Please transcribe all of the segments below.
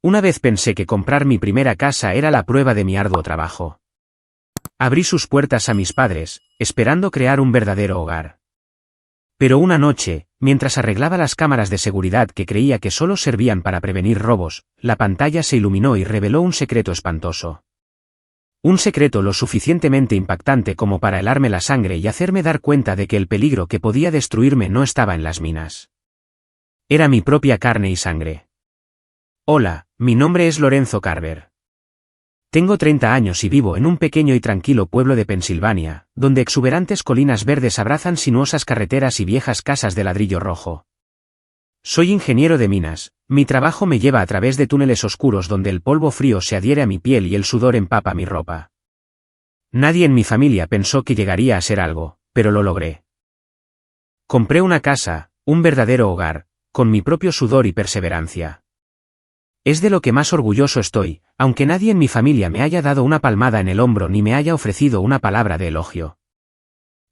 Una vez pensé que comprar mi primera casa era la prueba de mi arduo trabajo. Abrí sus puertas a mis padres, esperando crear un verdadero hogar. Pero una noche, mientras arreglaba las cámaras de seguridad que creía que solo servían para prevenir robos, la pantalla se iluminó y reveló un secreto espantoso. Un secreto lo suficientemente impactante como para helarme la sangre y hacerme dar cuenta de que el peligro que podía destruirme no estaba en las minas. Era mi propia carne y sangre. Hola, mi nombre es Lorenzo Carver. Tengo 30 años y vivo en un pequeño y tranquilo pueblo de Pensilvania, donde exuberantes colinas verdes abrazan sinuosas carreteras y viejas casas de ladrillo rojo. Soy ingeniero de minas, mi trabajo me lleva a través de túneles oscuros donde el polvo frío se adhiere a mi piel y el sudor empapa mi ropa. Nadie en mi familia pensó que llegaría a ser algo, pero lo logré. Compré una casa, un verdadero hogar, con mi propio sudor y perseverancia. Es de lo que más orgulloso estoy, aunque nadie en mi familia me haya dado una palmada en el hombro ni me haya ofrecido una palabra de elogio.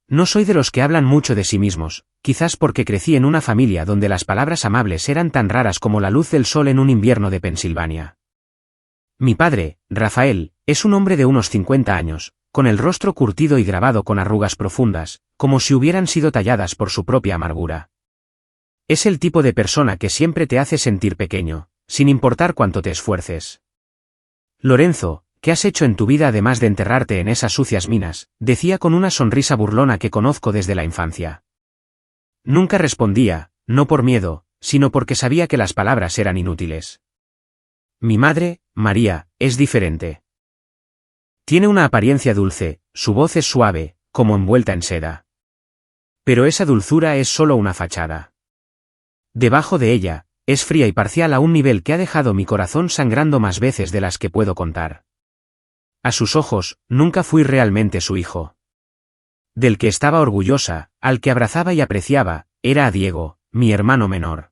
No soy de los que hablan mucho de sí mismos, quizás porque crecí en una familia donde las palabras amables eran tan raras como la luz del sol en un invierno de Pensilvania. Mi padre, Rafael, es un hombre de unos 50 años, con el rostro curtido y grabado con arrugas profundas, como si hubieran sido talladas por su propia amargura. Es el tipo de persona que siempre te hace sentir pequeño, sin importar cuánto te esfuerces. Lorenzo, ¿qué has hecho en tu vida además de enterrarte en esas sucias minas?, decía con una sonrisa burlona que conozco desde la infancia. Nunca respondía, no por miedo, sino porque sabía que las palabras eran inútiles. Mi madre, María, es diferente. Tiene una apariencia dulce, su voz es suave, como envuelta en seda. Pero esa dulzura es solo una fachada. Debajo de ella, es fría y parcial a un nivel que ha dejado mi corazón sangrando más veces de las que puedo contar. A sus ojos, nunca fui realmente su hijo. Del que estaba orgullosa, al que abrazaba y apreciaba, era a Diego, mi hermano menor.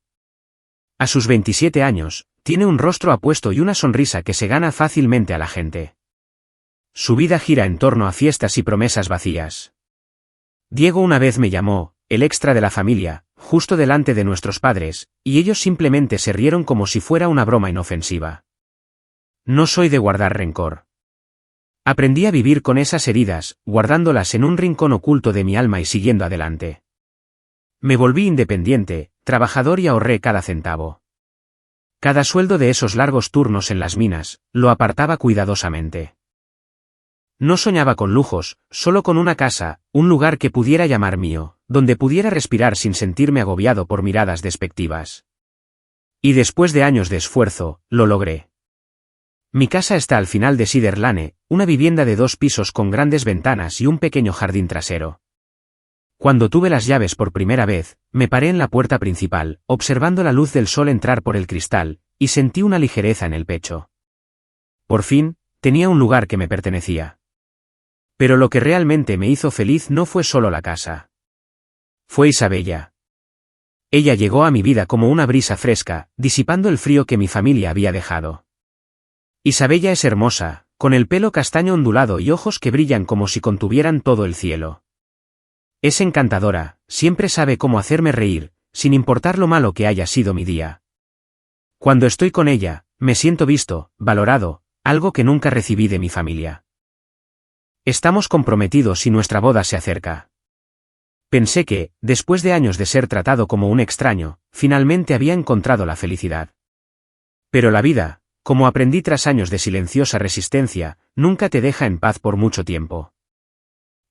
A sus 27 años, tiene un rostro apuesto y una sonrisa que se gana fácilmente a la gente. Su vida gira en torno a fiestas y promesas vacías. Diego una vez me llamó, el extra de la familia, justo delante de nuestros padres, y ellos simplemente se rieron como si fuera una broma inofensiva. No soy de guardar rencor. Aprendí a vivir con esas heridas, guardándolas en un rincón oculto de mi alma y siguiendo adelante. Me volví independiente, trabajador y ahorré cada centavo. Cada sueldo de esos largos turnos en las minas, lo apartaba cuidadosamente. No soñaba con lujos, solo con una casa, un lugar que pudiera llamar mío, donde pudiera respirar sin sentirme agobiado por miradas despectivas. Y después de años de esfuerzo, lo logré. Mi casa está al final de Cedar Lane, una vivienda de 2 pisos con grandes ventanas y un pequeño jardín trasero. Cuando tuve las llaves por primera vez, me paré en la puerta principal, observando la luz del sol entrar por el cristal, y sentí una ligereza en el pecho. Por fin, tenía un lugar que me pertenecía. Pero lo que realmente me hizo feliz no fue solo la casa. Fue Isabella. Ella llegó a mi vida como una brisa fresca, disipando el frío que mi familia había dejado. Isabella es hermosa, con el pelo castaño ondulado y ojos que brillan como si contuvieran todo el cielo. Es encantadora, siempre sabe cómo hacerme reír, sin importar lo malo que haya sido mi día. Cuando estoy con ella, me siento visto, valorado, algo que nunca recibí de mi familia. Estamos comprometidos y nuestra boda se acerca. Pensé que, después de años de ser tratado como un extraño, finalmente había encontrado la felicidad. Pero la vida, como aprendí tras años de silenciosa resistencia, nunca te deja en paz por mucho tiempo.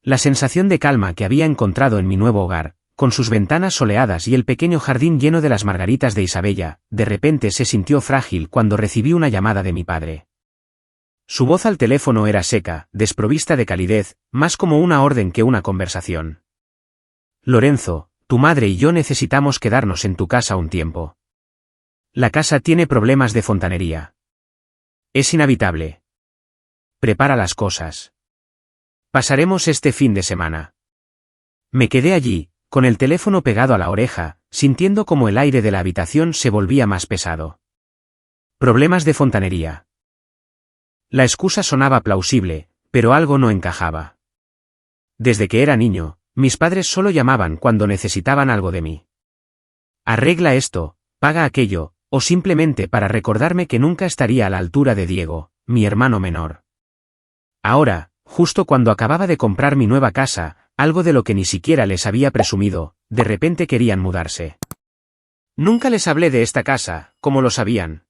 La sensación de calma que había encontrado en mi nuevo hogar, con sus ventanas soleadas y el pequeño jardín lleno de las margaritas de Isabella, de repente se sintió frágil cuando recibí una llamada de mi padre. Su voz al teléfono era seca, desprovista de calidez, más como una orden que una conversación. Lorenzo, tu madre y yo necesitamos quedarnos en tu casa un tiempo. La casa tiene problemas de fontanería. Es inhabitable. Prepara las cosas. Pasaremos este fin de semana. Me quedé allí, con el teléfono pegado a la oreja, sintiendo como el aire de la habitación se volvía más pesado. Problemas de fontanería. La excusa sonaba plausible, pero algo no encajaba. Desde que era niño, mis padres solo llamaban cuando necesitaban algo de mí. Arregla esto, paga aquello, o simplemente para recordarme que nunca estaría a la altura de Diego, mi hermano menor. Ahora, justo cuando acababa de comprar mi nueva casa, algo de lo que ni siquiera les había presumido, de repente querían mudarse. Nunca les hablé de esta casa, como lo sabían.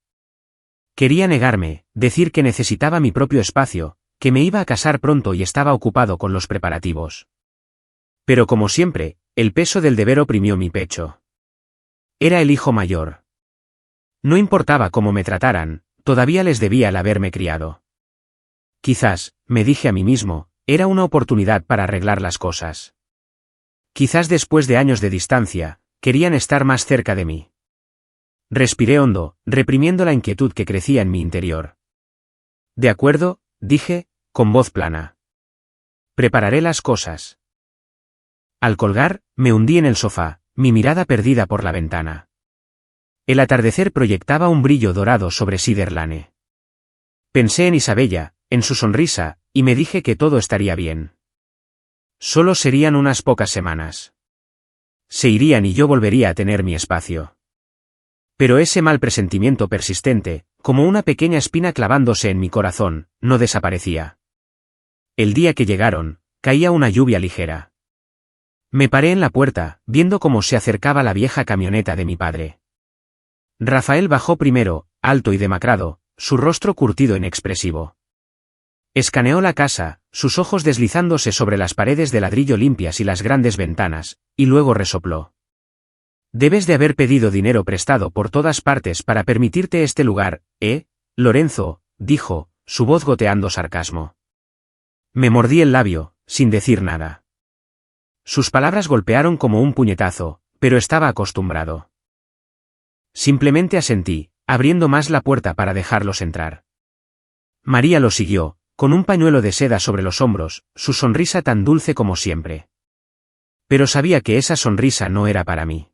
Quería negarme, decir que necesitaba mi propio espacio, que me iba a casar pronto y estaba ocupado con los preparativos. Pero como siempre, el peso del deber oprimió mi pecho. Era el hijo mayor. No importaba cómo me trataran, todavía les debía el haberme criado. Quizás, me dije a mí mismo, era una oportunidad para arreglar las cosas. Quizás después de años de distancia, querían estar más cerca de mí. Respiré hondo, reprimiendo la inquietud que crecía en mi interior. De acuerdo, dije, con voz plana. Prepararé las cosas. Al colgar, me hundí en el sofá, mi mirada perdida por la ventana. El atardecer proyectaba un brillo dorado sobre Cedar Lane. Pensé en Isabella, en su sonrisa, y me dije que todo estaría bien. Solo serían unas pocas semanas. Se irían y yo volvería a tener mi espacio. Pero ese mal presentimiento persistente, como una pequeña espina clavándose en mi corazón, no desaparecía. El día que llegaron, caía una lluvia ligera. Me paré en la puerta, viendo cómo se acercaba la vieja camioneta de mi padre. Rafael bajó primero, alto y demacrado, su rostro curtido e inexpresivo. Escaneó la casa, sus ojos deslizándose sobre las paredes de ladrillo limpias y las grandes ventanas, y luego resopló. Debes de haber pedido dinero prestado por todas partes para permitirte este lugar, Lorenzo, dijo, su voz goteando sarcasmo. Me mordí el labio, sin decir nada. Sus palabras golpearon como un puñetazo, pero estaba acostumbrado. Simplemente asentí, abriendo más la puerta para dejarlos entrar. María lo siguió, con un pañuelo de seda sobre los hombros, su sonrisa tan dulce como siempre. Pero sabía que esa sonrisa no era para mí.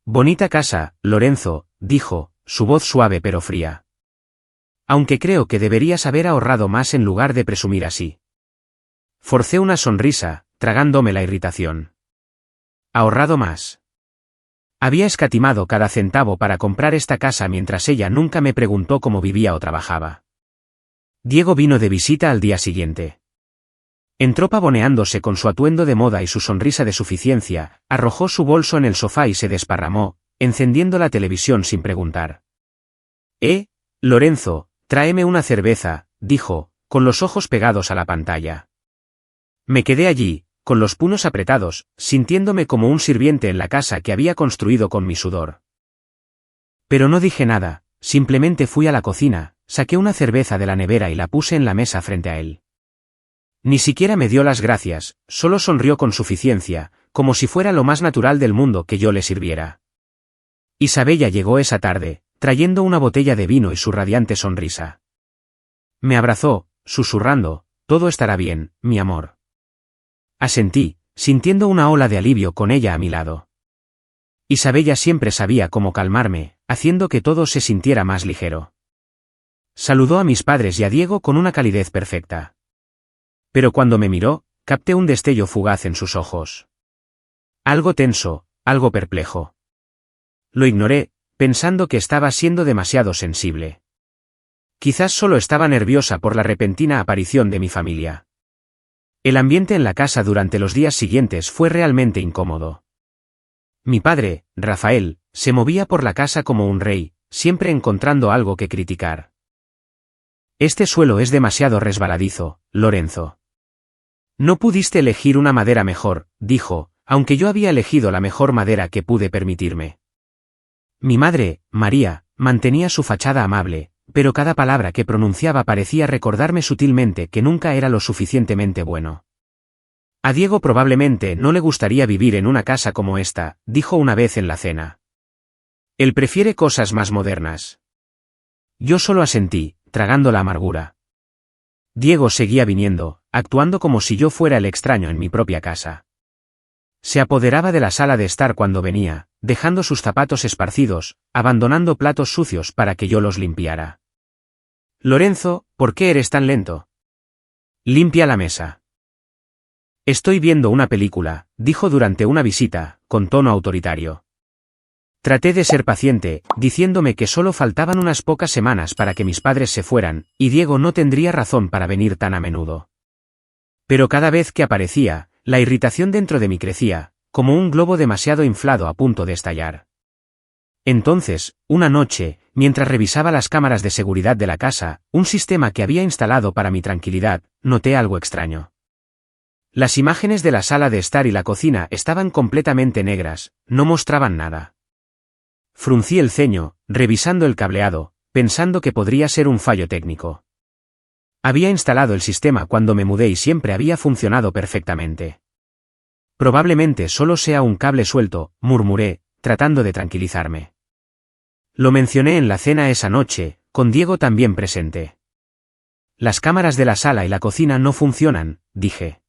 Bonita casa, Lorenzo, dijo, su voz suave pero fría. Aunque creo que deberías haber ahorrado más en lugar de presumir así. Forcé una sonrisa, tragándome la irritación. ¿Ahorrado más? Había escatimado cada centavo para comprar esta casa mientras ella nunca me preguntó cómo vivía o trabajaba. Diego vino de visita al día siguiente. Entró pavoneándose con su atuendo de moda y su sonrisa de suficiencia, arrojó su bolso en el sofá y se desparramó, encendiendo la televisión sin preguntar. Lorenzo, tráeme una cerveza, dijo, con los ojos pegados a la pantalla. Me quedé allí, con los puños apretados, sintiéndome como un sirviente en la casa que había construido con mi sudor. Pero no dije nada, simplemente fui a la cocina, saqué una cerveza de la nevera y la puse en la mesa frente a él. Ni siquiera me dio las gracias, solo sonrió con suficiencia, como si fuera lo más natural del mundo que yo le sirviera. Isabella llegó esa tarde, trayendo una botella de vino y su radiante sonrisa. Me abrazó, susurrando, todo estará bien, mi amor. Asentí, sintiendo una ola de alivio con ella a mi lado. Isabella siempre sabía cómo calmarme, haciendo que todo se sintiera más ligero. Saludó a mis padres y a Diego con una calidez perfecta. Pero cuando me miró, capté un destello fugaz en sus ojos. Algo tenso, algo perplejo. Lo ignoré, pensando que estaba siendo demasiado sensible. Quizás solo estaba nerviosa por la repentina aparición de mi familia. El ambiente en la casa durante los días siguientes fue realmente incómodo. Mi padre, Rafael, se movía por la casa como un rey, siempre encontrando algo que criticar. Este suelo es demasiado resbaladizo, Lorenzo. No pudiste elegir una madera mejor, dijo, aunque yo había elegido la mejor madera que pude permitirme. Mi madre, María, mantenía su fachada amable, pero cada palabra que pronunciaba parecía recordarme sutilmente que nunca era lo suficientemente bueno. A Diego probablemente no le gustaría vivir en una casa como esta, dijo una vez en la cena. Él prefiere cosas más modernas. Yo solo asentí, tragando la amargura. Diego seguía viniendo, actuando como si yo fuera el extraño en mi propia casa. Se apoderaba de la sala de estar cuando venía, dejando sus zapatos esparcidos, abandonando platos sucios para que yo los limpiara. Lorenzo, ¿por qué eres tan lento? Limpia la mesa. Estoy viendo una película, dijo durante una visita, con tono autoritario. Traté de ser paciente, diciéndome que solo faltaban unas pocas semanas para que mis padres se fueran, y Diego no tendría razón para venir tan a menudo. Pero cada vez que aparecía, la irritación dentro de mí crecía, como un globo demasiado inflado a punto de estallar. Entonces, una noche, mientras revisaba las cámaras de seguridad de la casa, un sistema que había instalado para mi tranquilidad, noté algo extraño. Las imágenes de la sala de estar y la cocina estaban completamente negras, no mostraban nada. Fruncí el ceño, revisando el cableado, pensando que podría ser un fallo técnico. Había instalado el sistema cuando me mudé y siempre había funcionado perfectamente. Probablemente solo sea un cable suelto, murmuré, tratando de tranquilizarme. Lo mencioné en la cena esa noche, con Diego también presente. Las cámaras de la sala y la cocina no funcionan, dije.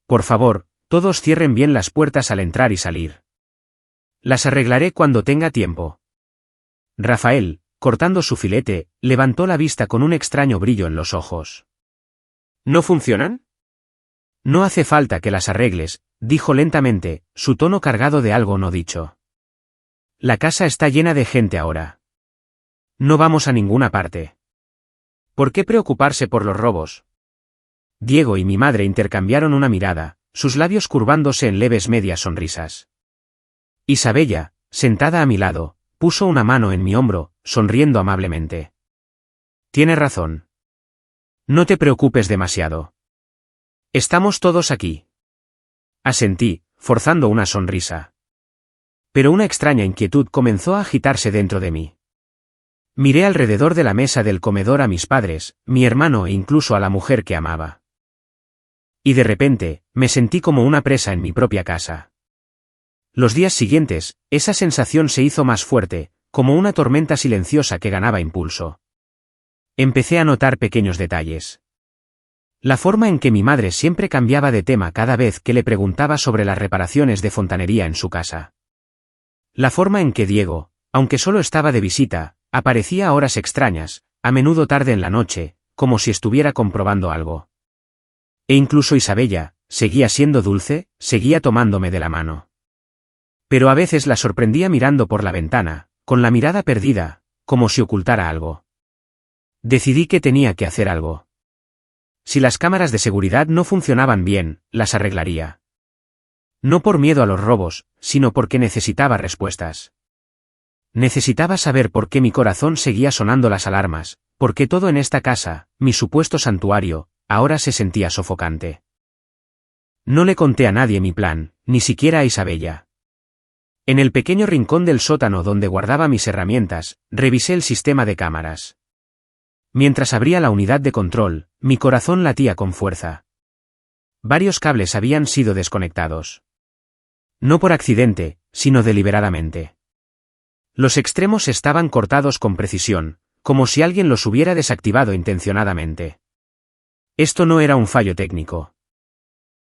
Por favor, todos cierren bien las puertas al entrar y salir. Las arreglaré cuando tenga tiempo. Rafael, cortando su filete, levantó la vista con un extraño brillo en los ojos. ¿No funcionan? No hace falta que las arregles, dijo lentamente, su tono cargado de algo no dicho. La casa está llena de gente ahora. No vamos a ninguna parte. ¿Por qué preocuparse por los robos? Diego y mi madre intercambiaron una mirada, sus labios curvándose en leves medias sonrisas. Isabella, sentada a mi lado, puso una mano en mi hombro, sonriendo amablemente. Tiene razón. No te preocupes demasiado. Estamos todos aquí. Asentí, forzando una sonrisa. Pero una extraña inquietud comenzó a agitarse dentro de mí. Miré alrededor de la mesa del comedor a mis padres, mi hermano e incluso a la mujer que amaba. Y de repente, me sentí como una presa en mi propia casa. Los días siguientes, esa sensación se hizo más fuerte, como una tormenta silenciosa que ganaba impulso. Empecé a notar pequeños detalles. La forma en que mi madre siempre cambiaba de tema cada vez que le preguntaba sobre las reparaciones de fontanería en su casa. La forma en que Diego, aunque solo estaba de visita, aparecía a horas extrañas, a menudo tarde en la noche, como si estuviera comprobando algo. E incluso Isabella, seguía siendo dulce, seguía tomándome de la mano. Pero a veces la sorprendía mirando por la ventana, con la mirada perdida, como si ocultara algo. Decidí que tenía que hacer algo. Si las cámaras de seguridad no funcionaban bien, las arreglaría. No por miedo a los robos, sino porque necesitaba respuestas. Necesitaba saber por qué mi corazón seguía sonando las alarmas, por qué todo en esta casa, mi supuesto santuario, ahora se sentía sofocante. No le conté a nadie mi plan, ni siquiera a Isabella. En el pequeño rincón del sótano donde guardaba mis herramientas, revisé el sistema de cámaras. Mientras abría la unidad de control, mi corazón latía con fuerza. Varios cables habían sido desconectados. No por accidente, sino deliberadamente. Los extremos estaban cortados con precisión, como si alguien los hubiera desactivado intencionadamente. Esto no era un fallo técnico.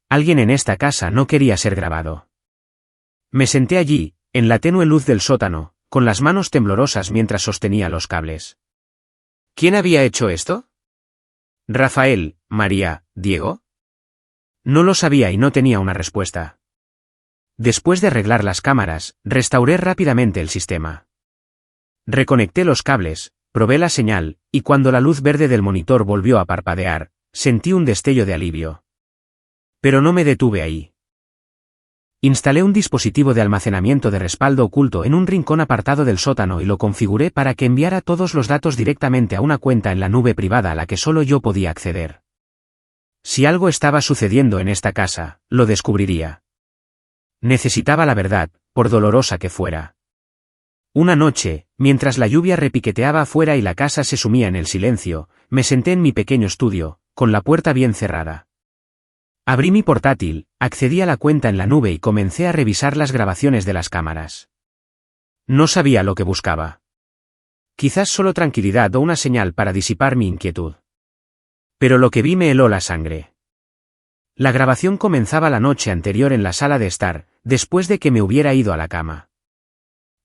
Alguien en esta casa no quería ser grabado. Me senté allí, en la tenue luz del sótano, con las manos temblorosas mientras sostenía los cables. ¿Quién había hecho esto? ¿Rafael, María, Diego? No lo sabía y no tenía una respuesta. Después de arreglar las cámaras, restauré rápidamente el sistema. Reconecté los cables, probé la señal, y cuando la luz verde del monitor volvió a parpadear, sentí un destello de alivio. Pero no me detuve ahí. Instalé un dispositivo de almacenamiento de respaldo oculto en un rincón apartado del sótano y lo configuré para que enviara todos los datos directamente a una cuenta en la nube privada a la que solo yo podía acceder. Si algo estaba sucediendo en esta casa, lo descubriría. Necesitaba la verdad, por dolorosa que fuera. Una noche, mientras la lluvia repiqueteaba afuera y la casa se sumía en el silencio, me senté en mi pequeño estudio, con la puerta bien cerrada. Abrí mi portátil, accedí a la cuenta en la nube y comencé a revisar las grabaciones de las cámaras. No sabía lo que buscaba. Quizás solo tranquilidad o una señal para disipar mi inquietud. Pero lo que vi me heló la sangre. La grabación comenzaba la noche anterior en la sala de estar, después de que me hubiera ido a la cama.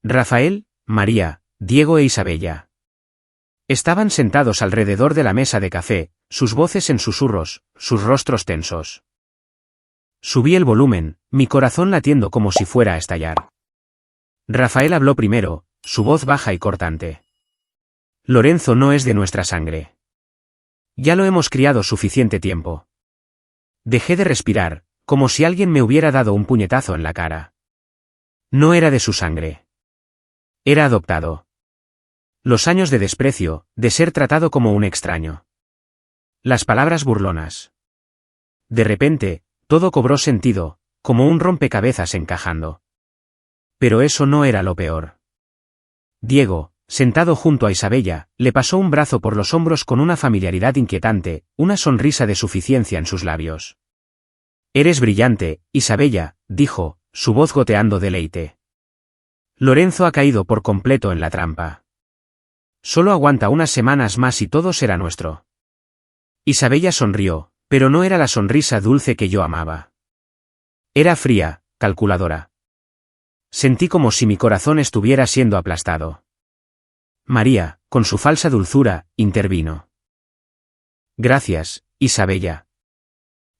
Rafael, María, Diego e Isabella. Estaban sentados alrededor de la mesa de café, sus voces en susurros, sus rostros tensos. Subí el volumen, mi corazón latiendo como si fuera a estallar. Rafael habló primero, su voz baja y cortante. Lorenzo no es de nuestra sangre. Ya lo hemos criado suficiente tiempo. Dejé de respirar, como si alguien me hubiera dado un puñetazo en la cara. No era de su sangre. Era adoptado. Los años de desprecio, de ser tratado como un extraño. Las palabras burlonas. De repente, todo cobró sentido, como un rompecabezas encajando. Pero eso no era lo peor. Diego, sentado junto a Isabella, le pasó un brazo por los hombros con una familiaridad inquietante, una sonrisa de suficiencia en sus labios. Eres brillante, Isabella, dijo, su voz goteando deleite. Lorenzo ha caído por completo en la trampa. Solo aguanta unas semanas más y todo será nuestro. Isabella sonrió, pero no era la sonrisa dulce que yo amaba. Era fría, calculadora. Sentí como si mi corazón estuviera siendo aplastado. María, con su falsa dulzura, intervino. Gracias, Isabella.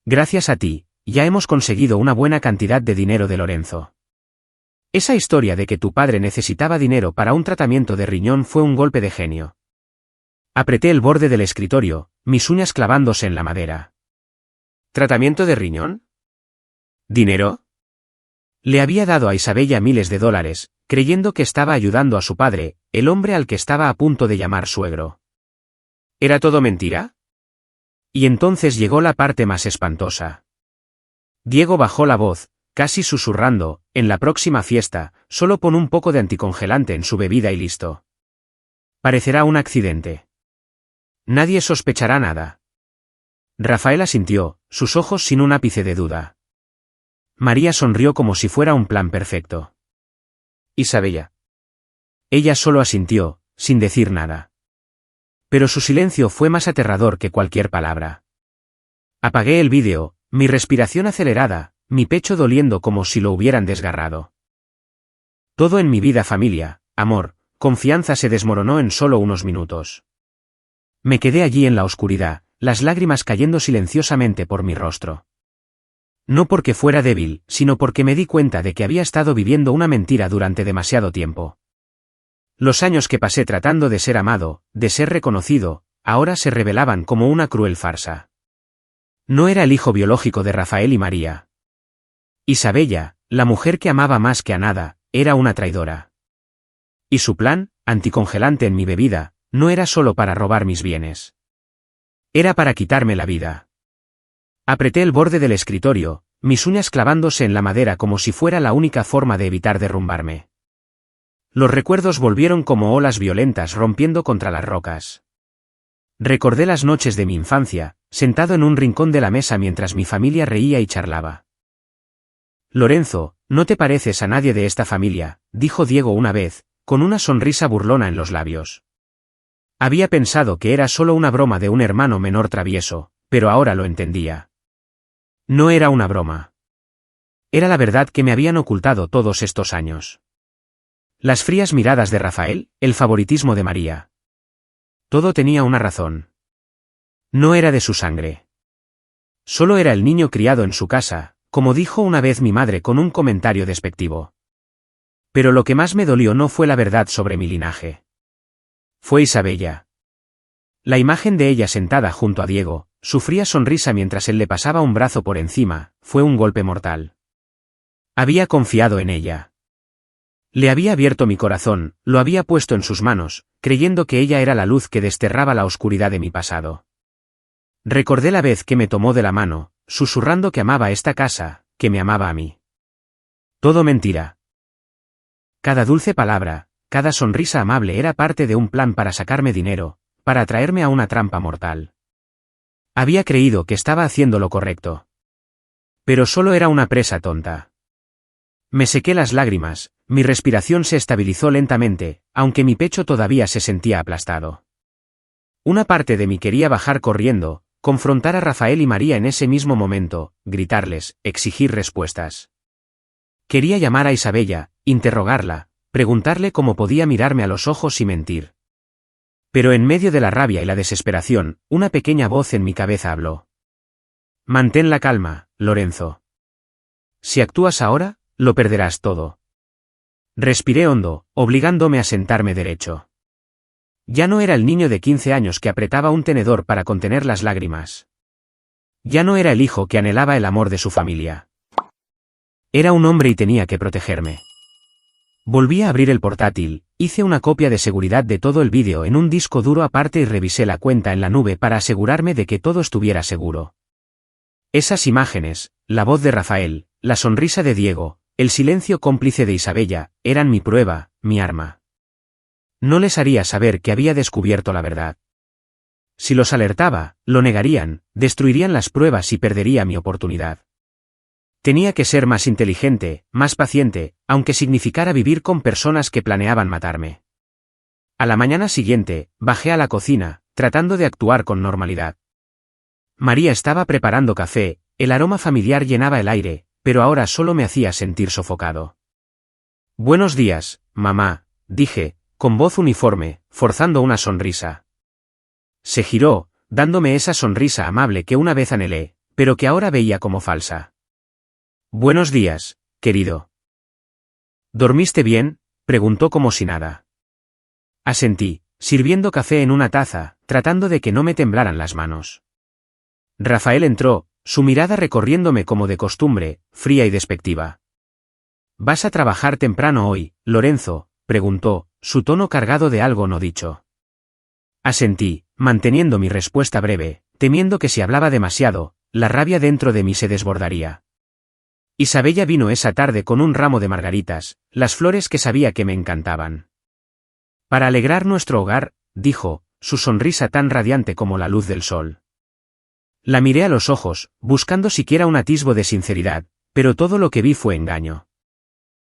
Gracias a ti, ya hemos conseguido una buena cantidad de dinero de Lorenzo. Esa historia de que tu padre necesitaba dinero para un tratamiento de riñón fue un golpe de genio. Apreté el borde del escritorio, mis uñas clavándose en la madera. ¿Tratamiento de riñón? ¿Dinero? Le había dado a Isabella miles de dólares, creyendo que estaba ayudando a su padre, el hombre al que estaba a punto de llamar suegro. ¿Era todo mentira? Y entonces llegó la parte más espantosa. Diego bajó la voz, casi susurrando, en la próxima fiesta, solo pon un poco de anticongelante en su bebida y listo. Parecerá un accidente. Nadie sospechará nada. Rafael asintió, sus ojos sin un ápice de duda. María sonrió como si fuera un plan perfecto. Isabella. Ella solo asintió, sin decir nada. Pero su silencio fue más aterrador que cualquier palabra. Apagué el vídeo, mi respiración acelerada, mi pecho doliendo como si lo hubieran desgarrado. Todo en mi vida, familia, amor, confianza se desmoronó en solo unos minutos. Me quedé allí en la oscuridad, las lágrimas cayendo silenciosamente por mi rostro. No porque fuera débil, sino porque me di cuenta de que había estado viviendo una mentira durante demasiado tiempo. Los años que pasé tratando de ser amado, de ser reconocido, ahora se revelaban como una cruel farsa. No era el hijo biológico de Rafael y María. Isabella, la mujer que amaba más que a nada, era una traidora. Y su plan, anticongelante en mi bebida, no era solo para robar mis bienes. Era para quitarme la vida. Apreté el borde del escritorio, mis uñas clavándose en la madera como si fuera la única forma de evitar derrumbarme. Los recuerdos volvieron como olas violentas rompiendo contra las rocas. Recordé las noches de mi infancia, sentado en un rincón de la mesa mientras mi familia reía y charlaba. Lorenzo, no te pareces a nadie de esta familia, dijo Diego una vez, con una sonrisa burlona en los labios. Había pensado que era solo una broma de un hermano menor travieso, pero ahora lo entendía. No era una broma. Era la verdad que me habían ocultado todos estos años. Las frías miradas de Rafael, el favoritismo de María. Todo tenía una razón. No era de su sangre. Solo era el niño criado en su casa, como dijo una vez mi madre con un comentario despectivo. Pero lo que más me dolió no fue la verdad sobre mi linaje. Fue Isabella. La imagen de ella sentada junto a Diego, su fría sonrisa mientras él le pasaba un brazo por encima, fue un golpe mortal. Había confiado en ella. Le había abierto mi corazón, lo había puesto en sus manos, creyendo que ella era la luz que desterraba la oscuridad de mi pasado. Recordé la vez que me tomó de la mano, susurrando que amaba esta casa, que me amaba a mí. Todo mentira. Cada dulce palabra, cada sonrisa amable era parte de un plan para sacarme dinero, para atraerme a una trampa mortal. Había creído que estaba haciendo lo correcto. Pero solo era una presa tonta. Me sequé las lágrimas, mi respiración se estabilizó lentamente, aunque mi pecho todavía se sentía aplastado. Una parte de mí quería bajar corriendo, confrontar a Rafael y María en ese mismo momento, gritarles, exigir respuestas. Quería llamar a Isabella, interrogarla, preguntarle cómo podía mirarme a los ojos y mentir. Pero en medio de la rabia y la desesperación, una pequeña voz en mi cabeza habló. Mantén la calma, Lorenzo. Si actúas ahora, lo perderás todo. Respiré hondo, obligándome a sentarme derecho. Ya no era el niño de 15 años que apretaba un tenedor para contener las lágrimas. Ya no era el hijo que anhelaba el amor de su familia. Era un hombre y tenía que protegerme. Volví a abrir el portátil, hice una copia de seguridad de todo el vídeo en un disco duro aparte y revisé la cuenta en la nube para asegurarme de que todo estuviera seguro. Esas imágenes, la voz de Rafael, la sonrisa de Diego, el silencio cómplice de Isabella, eran mi prueba, mi arma. No les haría saber que había descubierto la verdad. Si los alertaba, lo negarían, destruirían las pruebas y perdería mi oportunidad. Tenía que ser más inteligente, más paciente, aunque significara vivir con personas que planeaban matarme. A la mañana siguiente, bajé a la cocina, tratando de actuar con normalidad. María estaba preparando café, el aroma familiar llenaba el aire, pero ahora solo me hacía sentir sofocado. Buenos días, mamá, dije, con voz uniforme, forzando una sonrisa. Se giró, dándome esa sonrisa amable que una vez anhelé, pero que ahora veía como falsa. Buenos días, querido. ¿Dormiste bien?, preguntó como si nada. Asentí, sirviendo café en una taza, tratando de que no me temblaran las manos. Rafael entró, su mirada recorriéndome como de costumbre, fría y despectiva. ¿Vas a trabajar temprano hoy, Lorenzo?, preguntó, su tono cargado de algo no dicho. Asentí, manteniendo mi respuesta breve, temiendo que si hablaba demasiado, la rabia dentro de mí se desbordaría. Isabella vino esa tarde con un ramo de margaritas, las flores que sabía que me encantaban. Para alegrar nuestro hogar, dijo, su sonrisa tan radiante como la luz del sol. La miré a los ojos, buscando siquiera un atisbo de sinceridad, pero todo lo que vi fue engaño.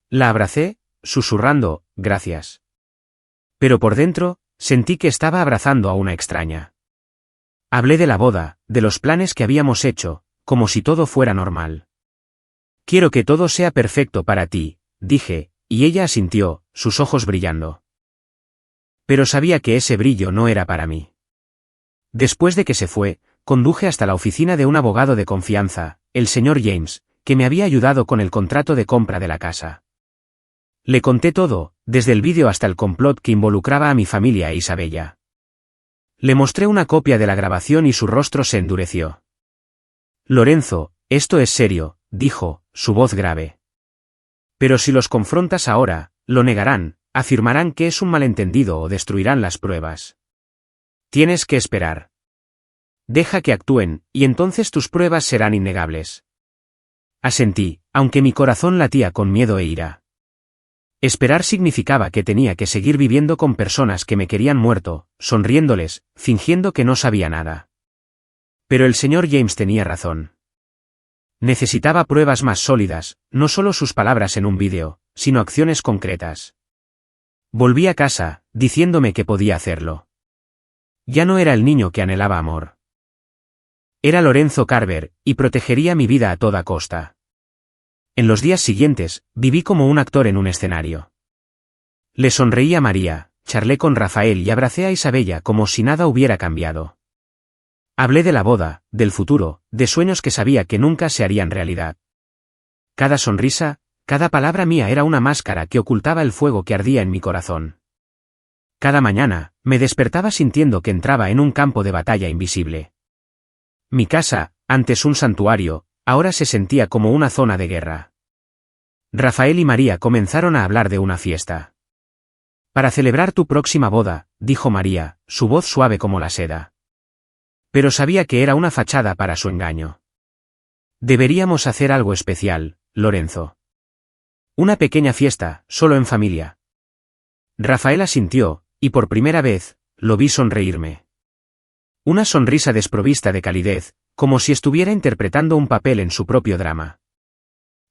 La abracé, susurrando, gracias. Pero por dentro, sentí que estaba abrazando a una extraña. Hablé de la boda, de los planes que habíamos hecho, como si todo fuera normal. Quiero que todo sea perfecto para ti, dije, y ella asintió, sus ojos brillando. Pero sabía que ese brillo no era para mí. Después de que se fue, conduje hasta la oficina de un abogado de confianza, el señor James, que me había ayudado con el contrato de compra de la casa. Le conté todo, desde el vídeo hasta el complot que involucraba a mi familia e Isabella. Le mostré una copia de la grabación y su rostro se endureció. Lorenzo, esto es serio, dijo, su voz grave. Pero si los confrontas ahora, lo negarán, afirmarán que es un malentendido o destruirán las pruebas. Tienes que esperar. Deja que actúen, y entonces tus pruebas serán innegables. Asentí, aunque mi corazón latía con miedo e ira. Esperar significaba que tenía que seguir viviendo con personas que me querían muerto, sonriéndoles, fingiendo que no sabía nada. Pero el señor James tenía razón. Necesitaba pruebas más sólidas, no solo sus palabras en un vídeo, sino acciones concretas. Volví a casa, diciéndome que podía hacerlo. Ya no era el niño que anhelaba amor. Era Lorenzo Carver, y protegería mi vida a toda costa. En los días siguientes, viví como un actor en un escenario. Le sonreí a María, charlé con Rafael y abracé a Isabella como si nada hubiera cambiado. Hablé de la boda, del futuro, de sueños que sabía que nunca se harían realidad. Cada sonrisa, cada palabra mía era una máscara que ocultaba el fuego que ardía en mi corazón. Cada mañana, me despertaba sintiendo que entraba en un campo de batalla invisible. Mi casa, antes un santuario, ahora se sentía como una zona de guerra. Rafael y María comenzaron a hablar de una fiesta. Para celebrar tu próxima boda, dijo María, su voz suave como la seda. Pero sabía que era una fachada para su engaño. Deberíamos hacer algo especial, Lorenzo. Una pequeña fiesta, solo en familia. Rafael asintió, y por primera vez, lo vi sonreírme. Una sonrisa desprovista de calidez, como si estuviera interpretando un papel en su propio drama.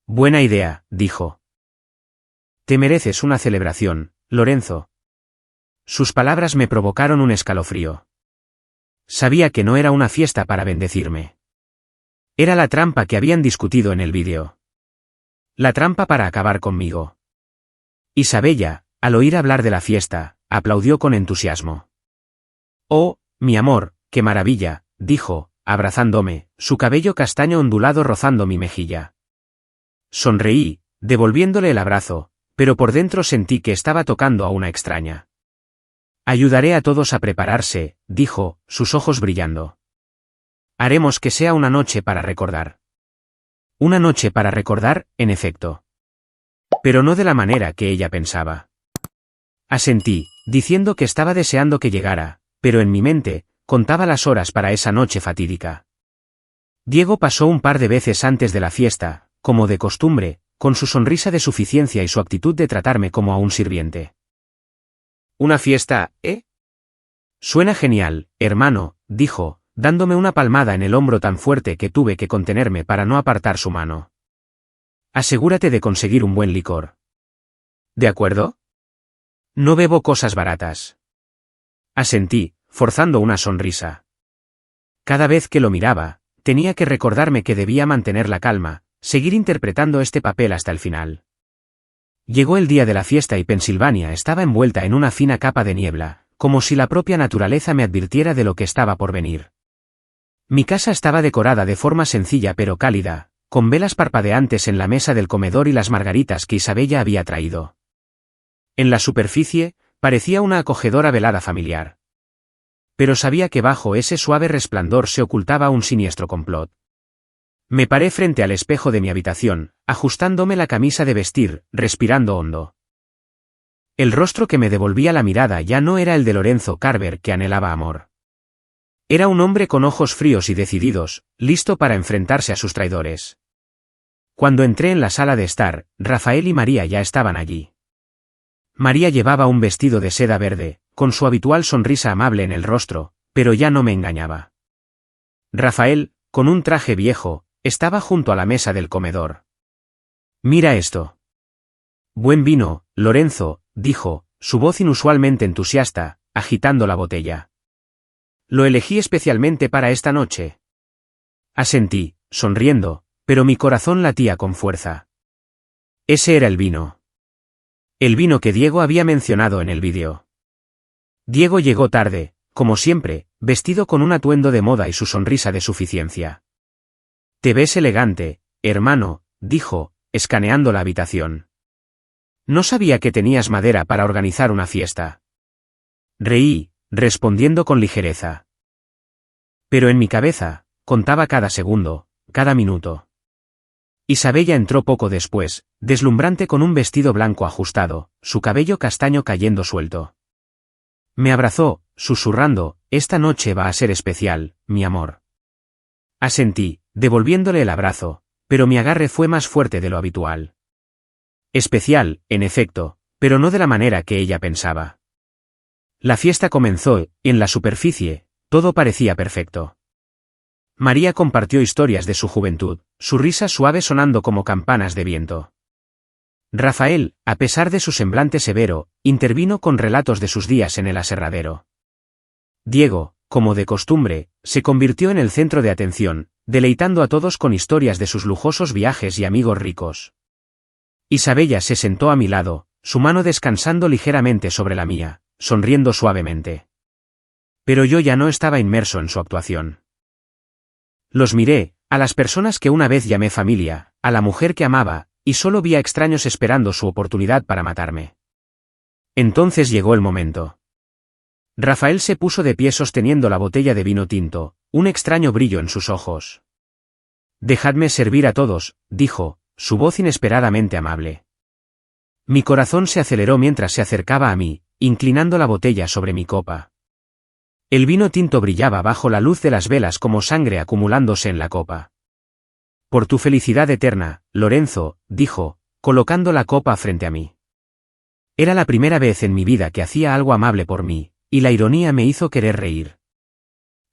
Buena idea, dijo. Te mereces una celebración, Lorenzo. Sus palabras me provocaron un escalofrío. Sabía que no era una fiesta para bendecirme. Era la trampa que habían discutido en el vídeo. La trampa para acabar conmigo. Isabella, al oír hablar de la fiesta, aplaudió con entusiasmo. Oh, mi amor, qué maravilla, dijo, abrazándome, su cabello castaño ondulado rozando mi mejilla. Sonreí, devolviéndole el abrazo, pero por dentro sentí que estaba tocando a una extraña. Ayudaré a todos a prepararse, dijo, sus ojos brillando. Haremos que sea una noche para recordar. Una noche para recordar, en efecto. Pero no de la manera que ella pensaba. Asentí, diciendo que estaba deseando que llegara, pero en mi mente, contaba las horas para esa noche fatídica. Diego pasó un par de veces antes de la fiesta, como de costumbre, con su sonrisa de suficiencia y su actitud de tratarme como a un sirviente. ¿Una fiesta, eh? Suena genial, hermano, dijo, dándome una palmada en el hombro tan fuerte que tuve que contenerme para no apartar su mano. Asegúrate de conseguir un buen licor. ¿De acuerdo? No bebo cosas baratas. Asentí, forzando una sonrisa. Cada vez que lo miraba, tenía que recordarme que debía mantener la calma, seguir interpretando este papel hasta el final. Llegó el día de la fiesta y Pensilvania estaba envuelta en una fina capa de niebla, como si la propia naturaleza me advirtiera de lo que estaba por venir. Mi casa estaba decorada de forma sencilla pero cálida, con velas parpadeantes en la mesa del comedor y las margaritas que Isabella había traído. En la superficie, parecía una acogedora velada familiar. Pero sabía que bajo ese suave resplandor se ocultaba un siniestro complot. Me paré frente al espejo de mi habitación, ajustándome la camisa de vestir, respirando hondo. El rostro que me devolvía la mirada ya no era el de Lorenzo Carver que anhelaba amor. Era un hombre con ojos fríos y decididos, listo para enfrentarse a sus traidores. Cuando entré en la sala de estar, Rafael y María ya estaban allí. María llevaba un vestido de seda verde, con su habitual sonrisa amable en el rostro, pero ya no me engañaba. Rafael, con un traje viejo, estaba junto a la mesa del comedor. «Mira esto». «Buen vino, Lorenzo», dijo, su voz inusualmente entusiasta, agitando la botella. «Lo elegí especialmente para esta noche». Asentí, sonriendo, pero mi corazón latía con fuerza. Ese era el vino. El vino que Diego había mencionado en el vídeo. Diego llegó tarde, como siempre, vestido con un atuendo de moda y su sonrisa de suficiencia. «Te ves elegante, hermano», dijo, escaneando la habitación. «No sabía que tenías madera para organizar una fiesta». Reí, respondiendo con ligereza. Pero en mi cabeza, contaba cada segundo, cada minuto. Isabella entró poco después, deslumbrante con un vestido blanco ajustado, su cabello castaño cayendo suelto. Me abrazó, susurrando, «Esta noche va a ser especial, mi amor». Asentí, devolviéndole el abrazo, pero mi agarre fue más fuerte de lo habitual. Especial, en efecto, pero no de la manera que ella pensaba. La fiesta comenzó, y en la superficie, todo parecía perfecto. María compartió historias de su juventud, su risa suave sonando como campanas de viento. Rafael, a pesar de su semblante severo, intervino con relatos de sus días en el aserradero. Diego, como de costumbre, se convirtió en el centro de atención, deleitando a todos con historias de sus lujosos viajes y amigos ricos. Isabella se sentó a mi lado, su mano descansando ligeramente sobre la mía, sonriendo suavemente. Pero yo ya no estaba inmerso en su actuación. Los miré, a las personas que una vez llamé familia, a la mujer que amaba, y solo vi a extraños esperando su oportunidad para matarme. Entonces llegó el momento. Rafael se puso de pie sosteniendo la botella de vino tinto, un extraño brillo en sus ojos. «Dejadme servir a todos», dijo, su voz inesperadamente amable. Mi corazón se aceleró mientras se acercaba a mí, inclinando la botella sobre mi copa. El vino tinto brillaba bajo la luz de las velas como sangre acumulándose en la copa. «Por tu felicidad eterna, Lorenzo», dijo, colocando la copa frente a mí. Era la primera vez en mi vida que hacía algo amable por mí, y la ironía me hizo querer reír.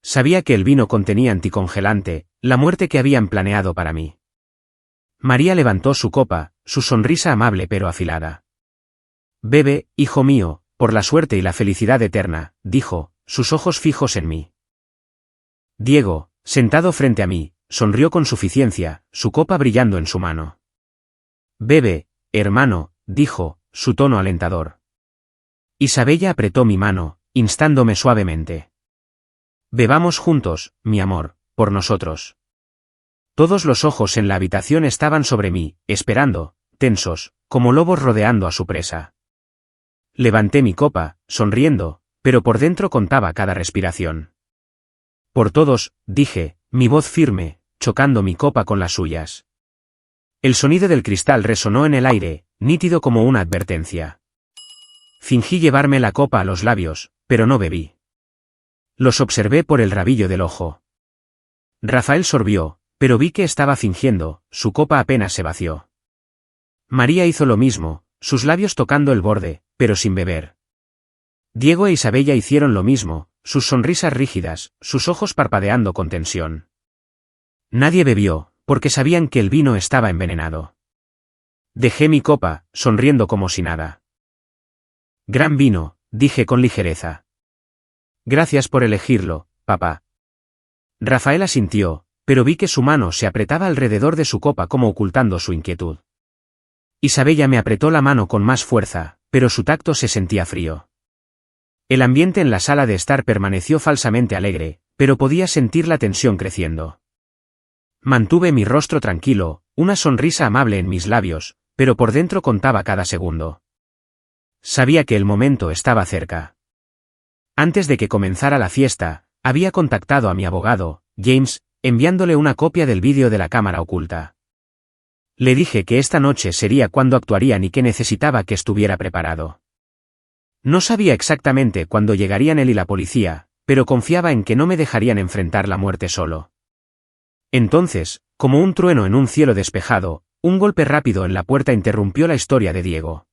Sabía que el vino contenía anticongelante, la muerte que habían planeado para mí. María levantó su copa, su sonrisa amable pero afilada. «Bebe, hijo mío, por la suerte y la felicidad eterna», dijo, sus ojos fijos en mí. Diego, sentado frente a mí, sonrió con suficiencia, su copa brillando en su mano. «Bebe, hermano», dijo, su tono alentador. Isabella apretó mi mano, instándome suavemente. «Bebamos juntos, mi amor, por nosotros». Todos los ojos en la habitación estaban sobre mí, esperando, tensos, como lobos rodeando a su presa. Levanté mi copa, sonriendo, pero por dentro contaba cada respiración. Por todos, dije, mi voz firme, chocando mi copa con las suyas. El sonido del cristal resonó en el aire, nítido como una advertencia. Fingí llevarme la copa a los labios, pero no bebí. Los observé por el rabillo del ojo. Rafael sorbió, pero vi que estaba fingiendo, su copa apenas se vació. María hizo lo mismo, sus labios tocando el borde, pero sin beber. Diego e Isabella hicieron lo mismo, sus sonrisas rígidas, sus ojos parpadeando con tensión. Nadie bebió, porque sabían que el vino estaba envenenado. Dejé mi copa, sonriendo como si nada. Gran vino, dije con ligereza. Gracias por elegirlo, papá. Rafael asintió, pero vi que su mano se apretaba alrededor de su copa como ocultando su inquietud. Isabella me apretó la mano con más fuerza, pero su tacto se sentía frío. El ambiente en la sala de estar permaneció falsamente alegre, pero podía sentir la tensión creciendo. Mantuve mi rostro tranquilo, una sonrisa amable en mis labios, pero por dentro contaba cada segundo. Sabía que el momento estaba cerca. Antes de que comenzara la fiesta, había contactado a mi abogado, James, enviándole una copia del vídeo de la cámara oculta. Le dije que esta noche sería cuando actuarían y que necesitaba que estuviera preparado. No sabía exactamente cuándo llegarían él y la policía, pero confiaba en que no me dejarían enfrentar la muerte solo. Entonces, como un trueno en un cielo despejado, un golpe rápido en la puerta interrumpió la historia de Diego.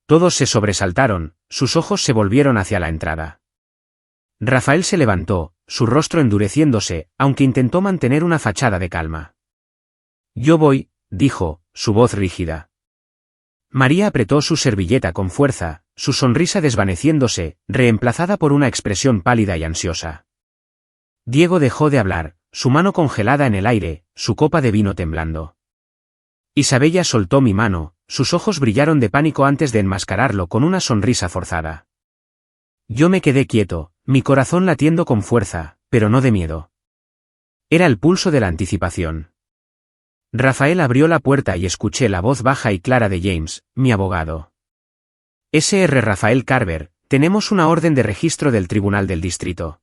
Todos se sobresaltaron, sus ojos se volvieron hacia la entrada. Rafael se levantó, su rostro endureciéndose, aunque intentó mantener una fachada de calma. Yo voy, dijo, su voz rígida. María apretó su servilleta con fuerza, su sonrisa desvaneciéndose, reemplazada por una expresión pálida y ansiosa. Diego dejó de hablar, su mano congelada en el aire, su copa de vino temblando. Isabella soltó mi mano, sus ojos brillaron de pánico antes de enmascararlo con una sonrisa forzada. Yo me quedé quieto, mi corazón latiendo con fuerza, pero no de miedo. Era el pulso de la anticipación. Rafael abrió la puerta y escuché la voz baja y clara de James, mi abogado. Sr. Rafael Carver, tenemos una orden de registro del Tribunal del Distrito.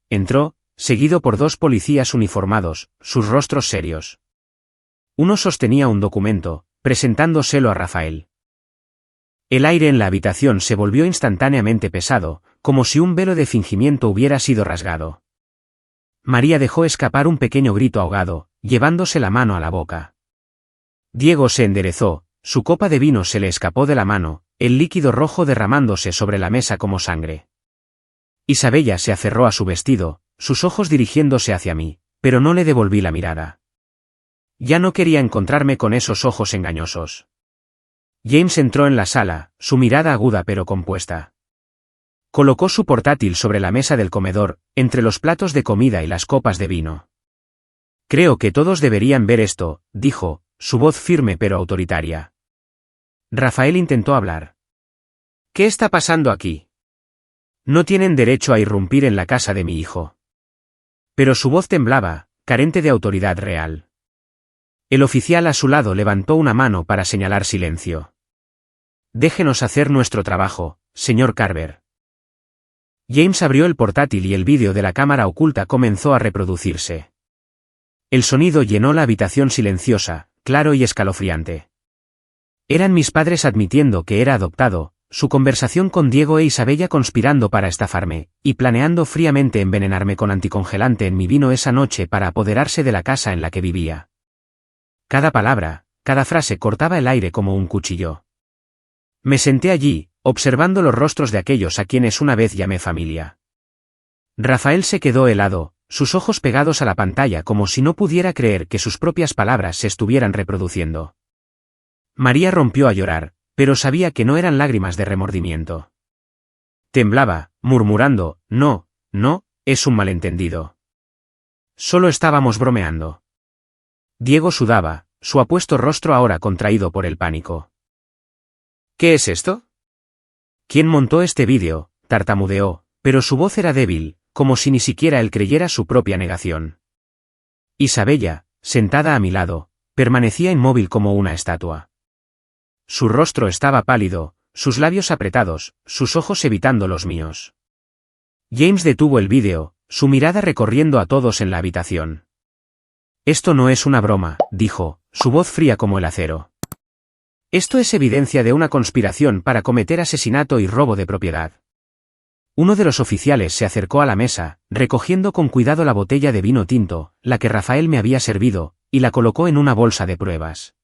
Entró, seguido por dos policías uniformados, sus rostros serios. Uno sostenía un documento, presentándoselo a Rafael. El aire en la habitación se volvió instantáneamente pesado, como si un velo de fingimiento hubiera sido rasgado. María dejó escapar un pequeño grito ahogado, llevándose la mano a la boca. Diego se enderezó, su copa de vino se le escapó de la mano, el líquido rojo derramándose sobre la mesa como sangre. Isabella se aferró a su vestido, sus ojos dirigiéndose hacia mí, pero no le devolví la mirada. Ya no quería encontrarme con esos ojos engañosos. James entró en la sala, su mirada aguda pero compuesta. Colocó su portátil sobre la mesa del comedor, entre los platos de comida y las copas de vino. Creo que todos deberían ver esto, dijo, su voz firme pero autoritaria. Rafael intentó hablar. ¿Qué está pasando aquí? No tienen derecho a irrumpir en la casa de mi hijo. Pero su voz temblaba, carente de autoridad real. El oficial a su lado levantó una mano para señalar silencio. Déjenos hacer nuestro trabajo, señor Carver. James abrió el portátil y el vídeo de la cámara oculta comenzó a reproducirse. El sonido llenó la habitación silenciosa, claro y escalofriante. Eran mis padres admitiendo que era adoptado, su conversación con Diego e Isabella conspirando para estafarme, y planeando fríamente envenenarme con anticongelante en mi vino esa noche para apoderarse de la casa en la que vivía. Cada palabra, cada frase cortaba el aire como un cuchillo. Me senté allí, observando los rostros de aquellos a quienes una vez llamé familia. Rafael se quedó helado, sus ojos pegados a la pantalla como si no pudiera creer que sus propias palabras se estuvieran reproduciendo. María rompió a llorar, pero sabía que no eran lágrimas de remordimiento. Temblaba, murmurando, no, es un malentendido. Solo estábamos bromeando. Diego sudaba, su apuesto rostro ahora contraído por el pánico. ¿Qué es esto? ¿Quién montó este vídeo?, tartamudeó, pero su voz era débil, como si ni siquiera él creyera su propia negación. Isabella, sentada a mi lado, permanecía inmóvil como una estatua. Su rostro estaba pálido, sus labios apretados, sus ojos evitando los míos. James detuvo el vídeo, su mirada recorriendo a todos en la habitación. Esto no es una broma, dijo, su voz fría como el acero. Esto es evidencia de una conspiración para cometer asesinato y robo de propiedad. Uno de los oficiales se acercó a la mesa, recogiendo con cuidado la botella de vino tinto, la que Rafael me había servido, y la colocó en una bolsa de pruebas.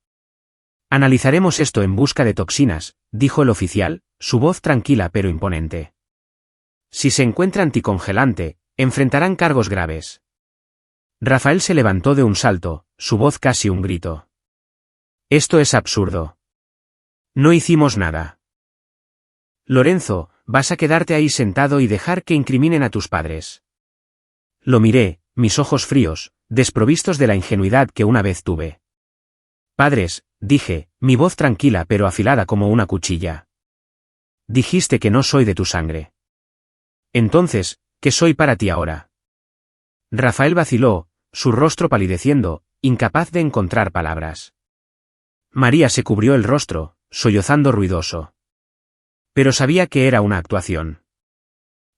Analizaremos esto en busca de toxinas, dijo el oficial, su voz tranquila pero imponente. Si se encuentra anticongelante, enfrentarán cargos graves. Rafael se levantó de un salto, su voz casi un grito. Esto es absurdo. No hicimos nada. Lorenzo, vas a quedarte ahí sentado y dejar que incriminen a tus padres. Lo miré, mis ojos fríos, desprovistos de la ingenuidad que una vez tuve. Padres, dije, mi voz tranquila pero afilada como una cuchilla. Dijiste que no soy de tu sangre. Entonces, ¿qué soy para ti ahora? Rafael vaciló, su rostro palideciendo, incapaz de encontrar palabras. María se cubrió el rostro, sollozando ruidoso. Pero sabía que era una actuación.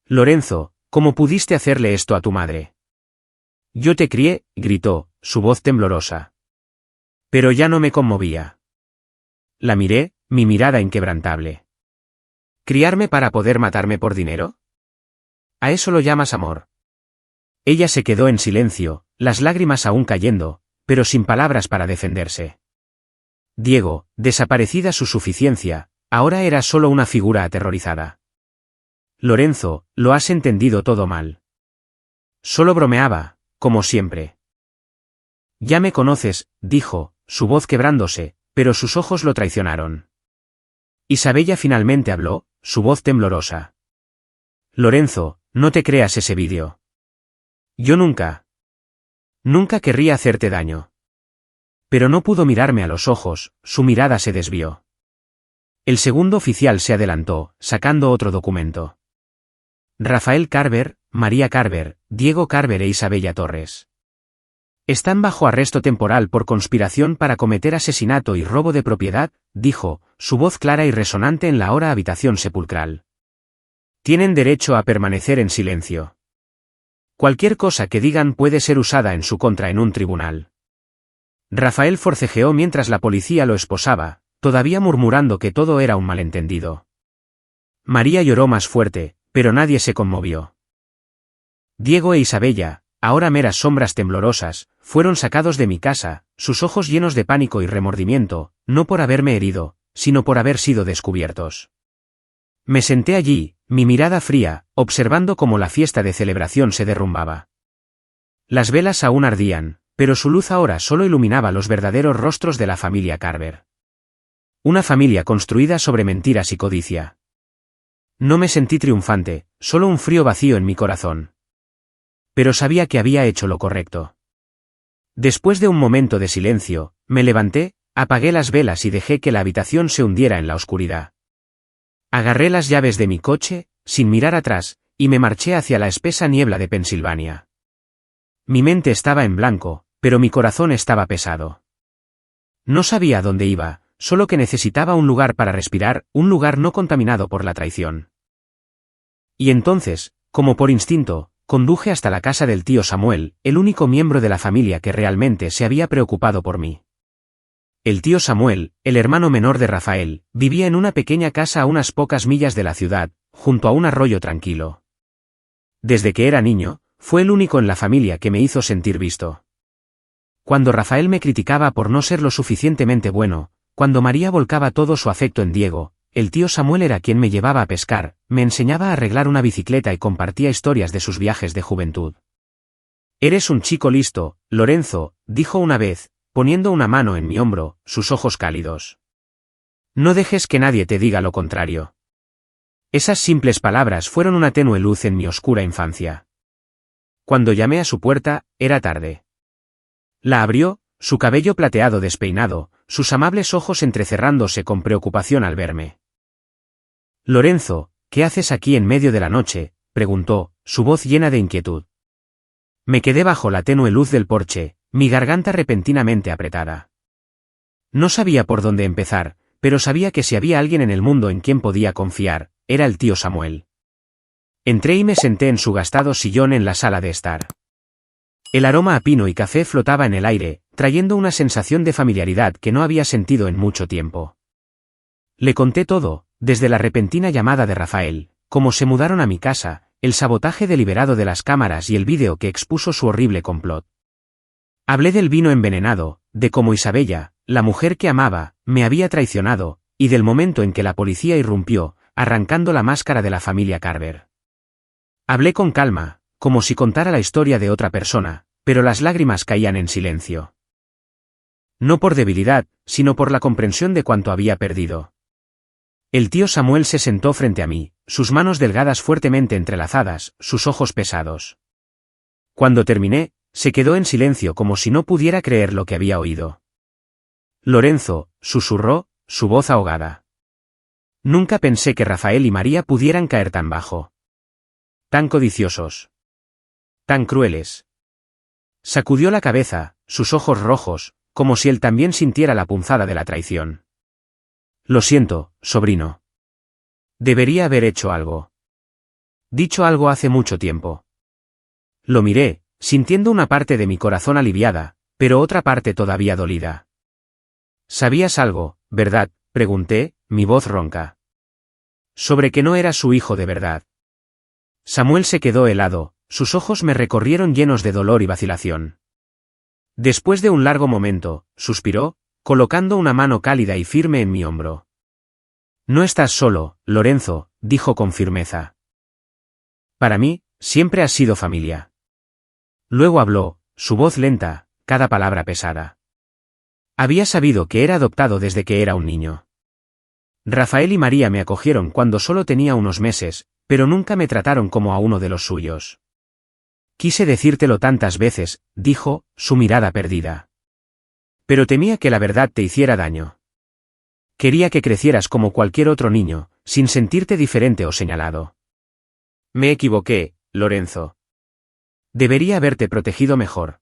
Lorenzo, ¿cómo pudiste hacerle esto a tu madre? Yo te crié, gritó, su voz temblorosa. Pero ya no me conmovía. La miré, mi mirada inquebrantable. ¿Criarme para poder matarme por dinero? ¿A eso lo llamas amor? Ella se quedó en silencio, las lágrimas aún cayendo, pero sin palabras para defenderse. Diego, desaparecida su suficiencia, ahora era solo una figura aterrorizada. Lorenzo, lo has entendido todo mal. Solo bromeaba, como siempre. Ya me conoces, dijo, su voz quebrándose, pero sus ojos lo traicionaron. Isabella finalmente habló, su voz temblorosa. Lorenzo, no te creas ese vídeo. Yo nunca querría hacerte daño. Pero no pudo mirarme a los ojos, su mirada se desvió. El segundo oficial se adelantó, sacando otro documento. Rafael Carver, María Carver, Diego Carver e Isabella Torres. Están bajo arresto temporal por conspiración para cometer asesinato y robo de propiedad, dijo, su voz clara y resonante en la ahora habitación sepulcral. Tienen derecho a permanecer en silencio. Cualquier cosa que digan puede ser usada en su contra en un tribunal. Rafael forcejeó mientras la policía lo esposaba, todavía murmurando que todo era un malentendido. María lloró más fuerte, pero nadie se conmovió. Diego e Isabella, ahora meras sombras temblorosas, fueron sacados de mi casa, sus ojos llenos de pánico y remordimiento, no por haberme herido, sino por haber sido descubiertos. Me senté allí, mi mirada fría, observando cómo la fiesta de celebración se derrumbaba. Las velas aún ardían, pero su luz ahora solo iluminaba los verdaderos rostros de la familia Carver. Una familia construida sobre mentiras y codicia. No me sentí triunfante, solo un frío vacío en mi corazón. Pero sabía que había hecho lo correcto. Después de un momento de silencio, me levanté, apagué las velas y dejé que la habitación se hundiera en la oscuridad. Agarré las llaves de mi coche, sin mirar atrás, y me marché hacia la espesa niebla de Pensilvania. Mi mente estaba en blanco, pero mi corazón estaba pesado. No sabía a dónde iba, solo que necesitaba un lugar para respirar, un lugar no contaminado por la traición. Y entonces, como por instinto, conduje hasta la casa del tío Samuel, el único miembro de la familia que realmente se había preocupado por mí. El tío Samuel, el hermano menor de Rafael, vivía en una pequeña casa a unas pocas millas de la ciudad, junto a un arroyo tranquilo. Desde que era niño, fue el único en la familia que me hizo sentir visto. Cuando Rafael me criticaba por no ser lo suficientemente bueno, cuando María volcaba todo su afecto en Diego, el tío Samuel era quien me llevaba a pescar, me enseñaba a arreglar una bicicleta y compartía historias de sus viajes de juventud. Eres un chico listo, Lorenzo, dijo una vez, poniendo una mano en mi hombro, sus ojos cálidos. No dejes que nadie te diga lo contrario. Esas simples palabras fueron una tenue luz en mi oscura infancia. Cuando llamé a su puerta, era tarde. La abrió, su cabello plateado despeinado, sus amables ojos entrecerrándose con preocupación al verme. Lorenzo, ¿qué haces aquí en medio de la noche?, preguntó, su voz llena de inquietud. Me quedé bajo la tenue luz del porche, mi garganta repentinamente apretada. No sabía por dónde empezar, pero sabía que si había alguien en el mundo en quien podía confiar, era el tío Samuel. Entré y me senté en su gastado sillón en la sala de estar. El aroma a pino y café flotaba en el aire, trayendo una sensación de familiaridad que no había sentido en mucho tiempo. Le conté todo, desde la repentina llamada de Rafael, cómo se mudaron a mi casa, el sabotaje deliberado de las cámaras y el vídeo que expuso su horrible complot. Hablé del vino envenenado, de cómo Isabella, la mujer que amaba, me había traicionado, y del momento en que la policía irrumpió, arrancando la máscara de la familia Carver. Hablé con calma, como si contara la historia de otra persona, pero las lágrimas caían en silencio. No por debilidad, sino por la comprensión de cuánto había perdido. El tío Samuel se sentó frente a mí, sus manos delgadas fuertemente entrelazadas, sus ojos pesados. Cuando terminé, se quedó en silencio como si no pudiera creer lo que había oído. Lorenzo, susurró, su voz ahogada. Nunca pensé que Rafael y María pudieran caer tan bajo. Tan codiciosos. Tan crueles. Sacudió la cabeza, sus ojos rojos, como si él también sintiera la punzada de la traición. Lo siento, sobrino. Debería haber hecho algo. Dicho algo hace mucho tiempo. Lo miré, sintiendo una parte de mi corazón aliviada, pero otra parte todavía dolida. ¿Sabías algo, verdad?, pregunté, mi voz ronca. Sobre que no era su hijo de verdad. Samuel se quedó helado, sus ojos me recorrieron llenos de dolor y vacilación. Después de un largo momento, suspiró, colocando una mano cálida y firme en mi hombro. No estás solo, Lorenzo, dijo con firmeza. Para mí, siempre has sido familia. Luego habló, su voz lenta, cada palabra pesada. Había sabido que era adoptado desde que era un niño. Rafael y María me acogieron cuando solo tenía unos meses, pero nunca me trataron como a uno de los suyos. Quise decírtelo tantas veces, dijo, su mirada perdida. Pero temía que la verdad te hiciera daño. Quería que crecieras como cualquier otro niño, sin sentirte diferente o señalado. Me equivoqué, Lorenzo. Debería haberte protegido mejor.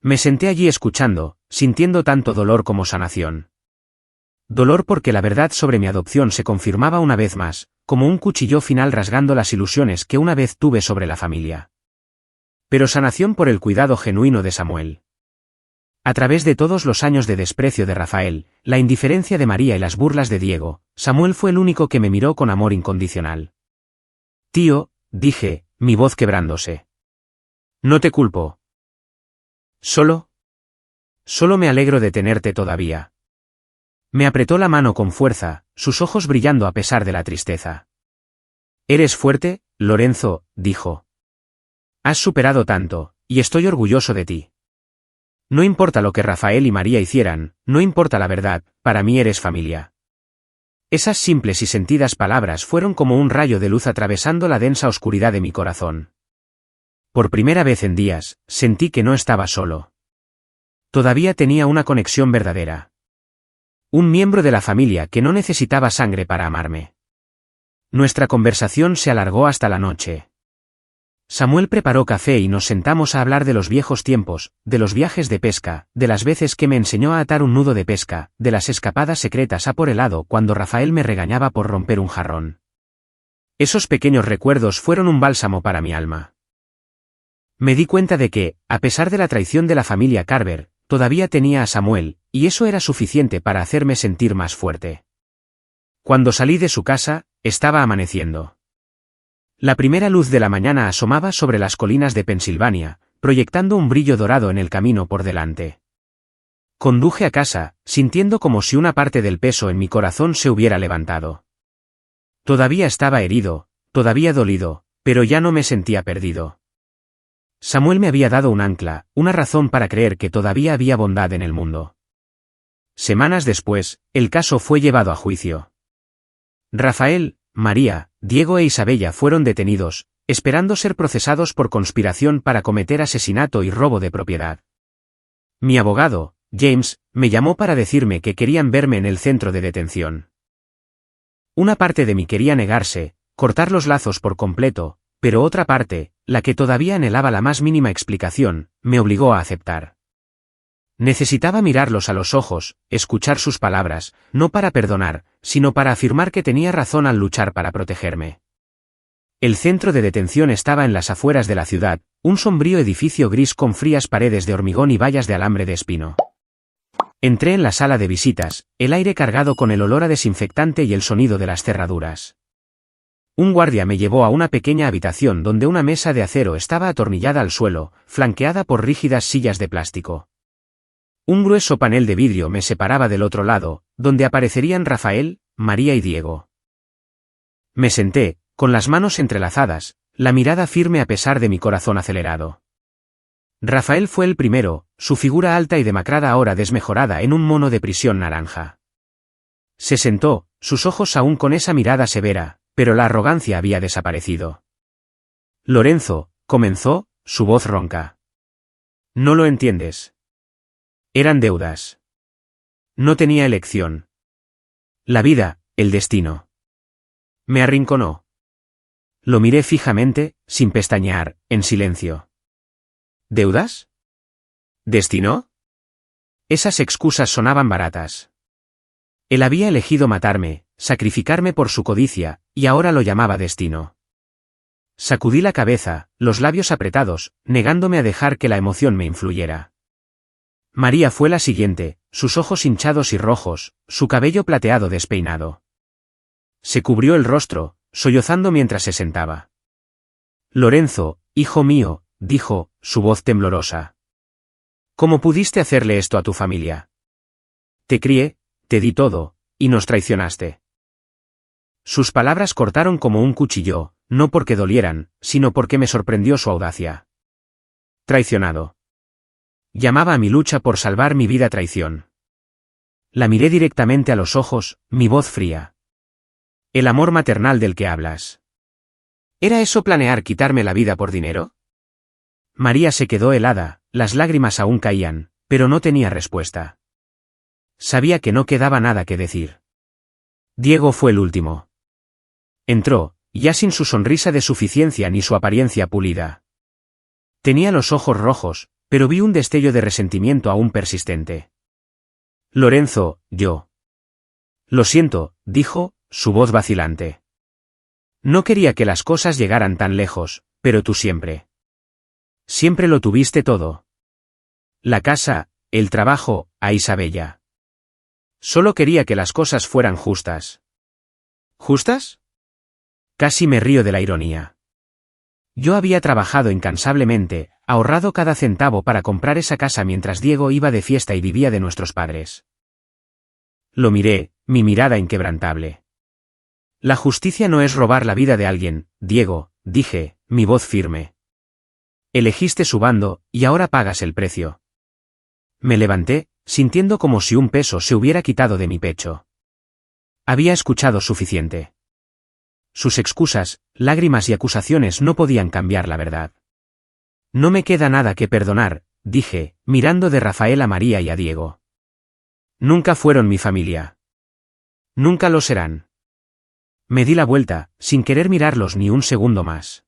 Me senté allí escuchando, sintiendo tanto dolor como sanación. Dolor porque la verdad sobre mi adopción se confirmaba una vez más, como un cuchillo final rasgando las ilusiones que una vez tuve sobre la familia. Pero sanación por el cuidado genuino de Samuel. A través de todos los años de desprecio de Rafael, la indiferencia de María y las burlas de Diego, Samuel fue el único que me miró con amor incondicional. Tío, dije, mi voz quebrándose. No te culpo. Solo me alegro de tenerte todavía. Me apretó la mano con fuerza, sus ojos brillando a pesar de la tristeza. Eres fuerte, Lorenzo, dijo. Has superado tanto, y estoy orgulloso de ti. No importa lo que Rafael y María hicieran, no importa la verdad, para mí eres familia. Esas simples y sentidas palabras fueron como un rayo de luz atravesando la densa oscuridad de mi corazón. Por primera vez en días, sentí que no estaba solo. Todavía tenía una conexión verdadera. Un miembro de la familia que no necesitaba sangre para amarme. Nuestra conversación se alargó hasta la noche. Samuel preparó café y nos sentamos a hablar de los viejos tiempos, de los viajes de pesca, de las veces que me enseñó a atar un nudo de pesca, de las escapadas secretas a por helado cuando Rafael me regañaba por romper un jarrón. Esos pequeños recuerdos fueron un bálsamo para mi alma. Me di cuenta de que, a pesar de la traición de la familia Carver, todavía tenía a Samuel, y eso era suficiente para hacerme sentir más fuerte. Cuando salí de su casa, estaba amaneciendo. La primera luz de la mañana asomaba sobre las colinas de Pensilvania, proyectando un brillo dorado en el camino por delante. Conduje a casa, sintiendo como si una parte del peso en mi corazón se hubiera levantado. Todavía estaba herido, todavía dolido, pero ya no me sentía perdido. Samuel me había dado un ancla, una razón para creer que todavía había bondad en el mundo. Semanas después, el caso fue llevado a juicio. Rafael, María, Diego e Isabella fueron detenidos, esperando ser procesados por conspiración para cometer asesinato y robo de propiedad. Mi abogado, James, me llamó para decirme que querían verme en el centro de detención. Una parte de mí quería negarse, cortar los lazos por completo, pero otra parte, la que todavía anhelaba la más mínima explicación, me obligó a aceptar. Necesitaba mirarlos a los ojos, escuchar sus palabras, no para perdonar, sino para afirmar que tenía razón al luchar para protegerme. El centro de detención estaba en las afueras de la ciudad, un sombrío edificio gris con frías paredes de hormigón y vallas de alambre de espino. Entré en la sala de visitas, el aire cargado con el olor a desinfectante y el sonido de las cerraduras. Un guardia me llevó a una pequeña habitación donde una mesa de acero estaba atornillada al suelo, flanqueada por rígidas sillas de plástico. Un grueso panel de vidrio me separaba del otro lado, donde aparecerían Rafael, María y Diego. Me senté, con las manos entrelazadas, la mirada firme a pesar de mi corazón acelerado. Rafael fue el primero, su figura alta y demacrada ahora desmejorada en un mono de prisión naranja. Se sentó, sus ojos aún con esa mirada severa, pero la arrogancia había desaparecido. Lorenzo, comenzó, su voz ronca. No lo entiendes. Eran deudas. No tenía elección. La vida, el destino. Me arrinconó. Lo miré fijamente, sin pestañear, en silencio. ¿Deudas? ¿Destino? Esas excusas sonaban baratas. Él había elegido matarme, sacrificarme por su codicia, y ahora lo llamaba destino. Sacudí la cabeza, los labios apretados, negándome a dejar que la emoción me influyera. María fue la siguiente, sus ojos hinchados y rojos, su cabello plateado despeinado. Se cubrió el rostro, sollozando mientras se sentaba. Lorenzo, hijo mío, dijo, su voz temblorosa. ¿Cómo pudiste hacerle esto a tu familia? Te crié, te di todo, y nos traicionaste. Sus palabras cortaron como un cuchillo, no porque dolieran, sino porque me sorprendió su audacia. Traicionado. Llamaba a mi lucha por salvar mi vida traición. La miré directamente a los ojos, mi voz fría. El amor maternal del que hablas. ¿Era eso planear quitarme la vida por dinero? María se quedó helada, las lágrimas aún caían, pero no tenía respuesta. Sabía que no quedaba nada que decir. Diego fue el último. Entró, ya sin su sonrisa de suficiencia ni su apariencia pulida. Tenía los ojos rojos, pero vi un destello de resentimiento aún persistente. Lorenzo, yo. Lo siento, dijo, su voz vacilante. No quería que las cosas llegaran tan lejos, pero tú siempre. Siempre lo tuviste todo. La casa, el trabajo, a Isabella. Solo quería que las cosas fueran justas. ¿Justas? Casi me río de la ironía. Yo había trabajado incansablemente, ahorrado cada centavo para comprar esa casa mientras Diego iba de fiesta y vivía de nuestros padres. Lo miré, mi mirada inquebrantable. La justicia no es robar la vida de alguien, Diego, dije, mi voz firme. Elegiste su bando, y ahora pagas el precio. Me levanté, sintiendo como si un peso se hubiera quitado de mi pecho. Había escuchado suficiente. Sus excusas, lágrimas y acusaciones no podían cambiar la verdad. No me queda nada que perdonar, dije, mirando de Rafael a María y a Diego. Nunca fueron mi familia. Nunca lo serán. Me di la vuelta, sin querer mirarlos ni un segundo más.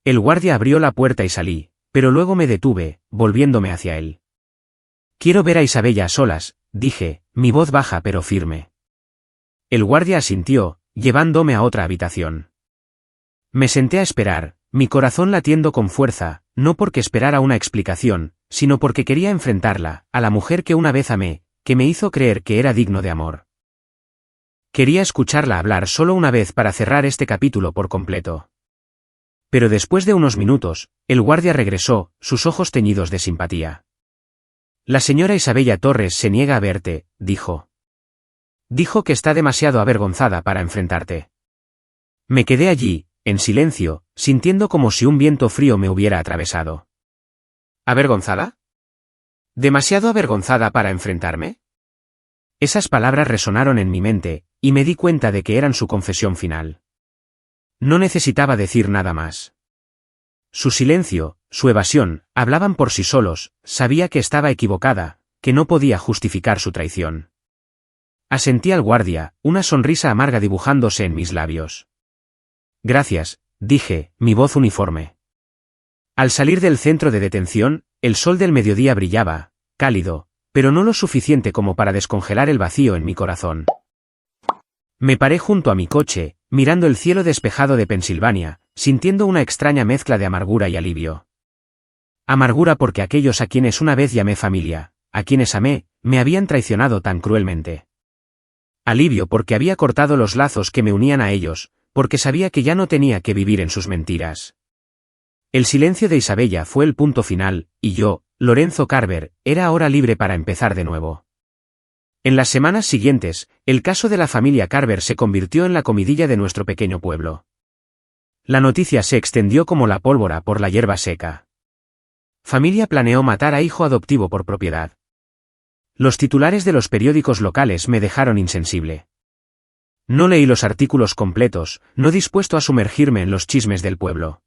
El guardia abrió la puerta y salí, pero luego me detuve, volviéndome hacia él. Quiero ver a Isabella a solas, dije, mi voz baja pero firme. El guardia asintió, llevándome a otra habitación. Me senté a esperar, mi corazón latiendo con fuerza, no porque esperara una explicación, sino porque quería enfrentarla, a la mujer que una vez amé, que me hizo creer que era digno de amor. Quería escucharla hablar solo una vez para cerrar este capítulo por completo. Pero después de unos minutos, el guardia regresó, sus ojos teñidos de simpatía. La señora Isabella Torres se niega a verte, dijo. Dijo que está demasiado avergonzada para enfrentarte. Me quedé allí, en silencio, sintiendo como si un viento frío me hubiera atravesado. ¿Avergonzada? ¿Demasiado avergonzada para enfrentarme? Esas palabras resonaron en mi mente, y me di cuenta de que eran su confesión final. No necesitaba decir nada más. Su silencio, su evasión, hablaban por sí solos, sabía que estaba equivocada, que no podía justificar su traición. Asentí al guardia, una sonrisa amarga dibujándose en mis labios. Gracias, dije, mi voz uniforme. Al salir del centro de detención, el sol del mediodía brillaba, cálido, pero no lo suficiente como para descongelar el vacío en mi corazón. Me paré junto a mi coche, mirando el cielo despejado de Pensilvania, sintiendo una extraña mezcla de amargura y alivio. Amargura porque aquellos a quienes una vez llamé familia, a quienes amé, me habían traicionado tan cruelmente. Alivio porque había cortado los lazos que me unían a ellos, porque sabía que ya no tenía que vivir en sus mentiras. El silencio de Isabella fue el punto final, y yo, Lorenzo Carver, era ahora libre para empezar de nuevo. En las semanas siguientes, el caso de la familia Carver se convirtió en la comidilla de nuestro pequeño pueblo. La noticia se extendió como la pólvora por la hierba seca. Familia planeó matar a hijo adoptivo por propiedad. Los titulares de los periódicos locales me dejaron insensible. No leí los artículos completos, no dispuesto a sumergirme en los chismes del pueblo.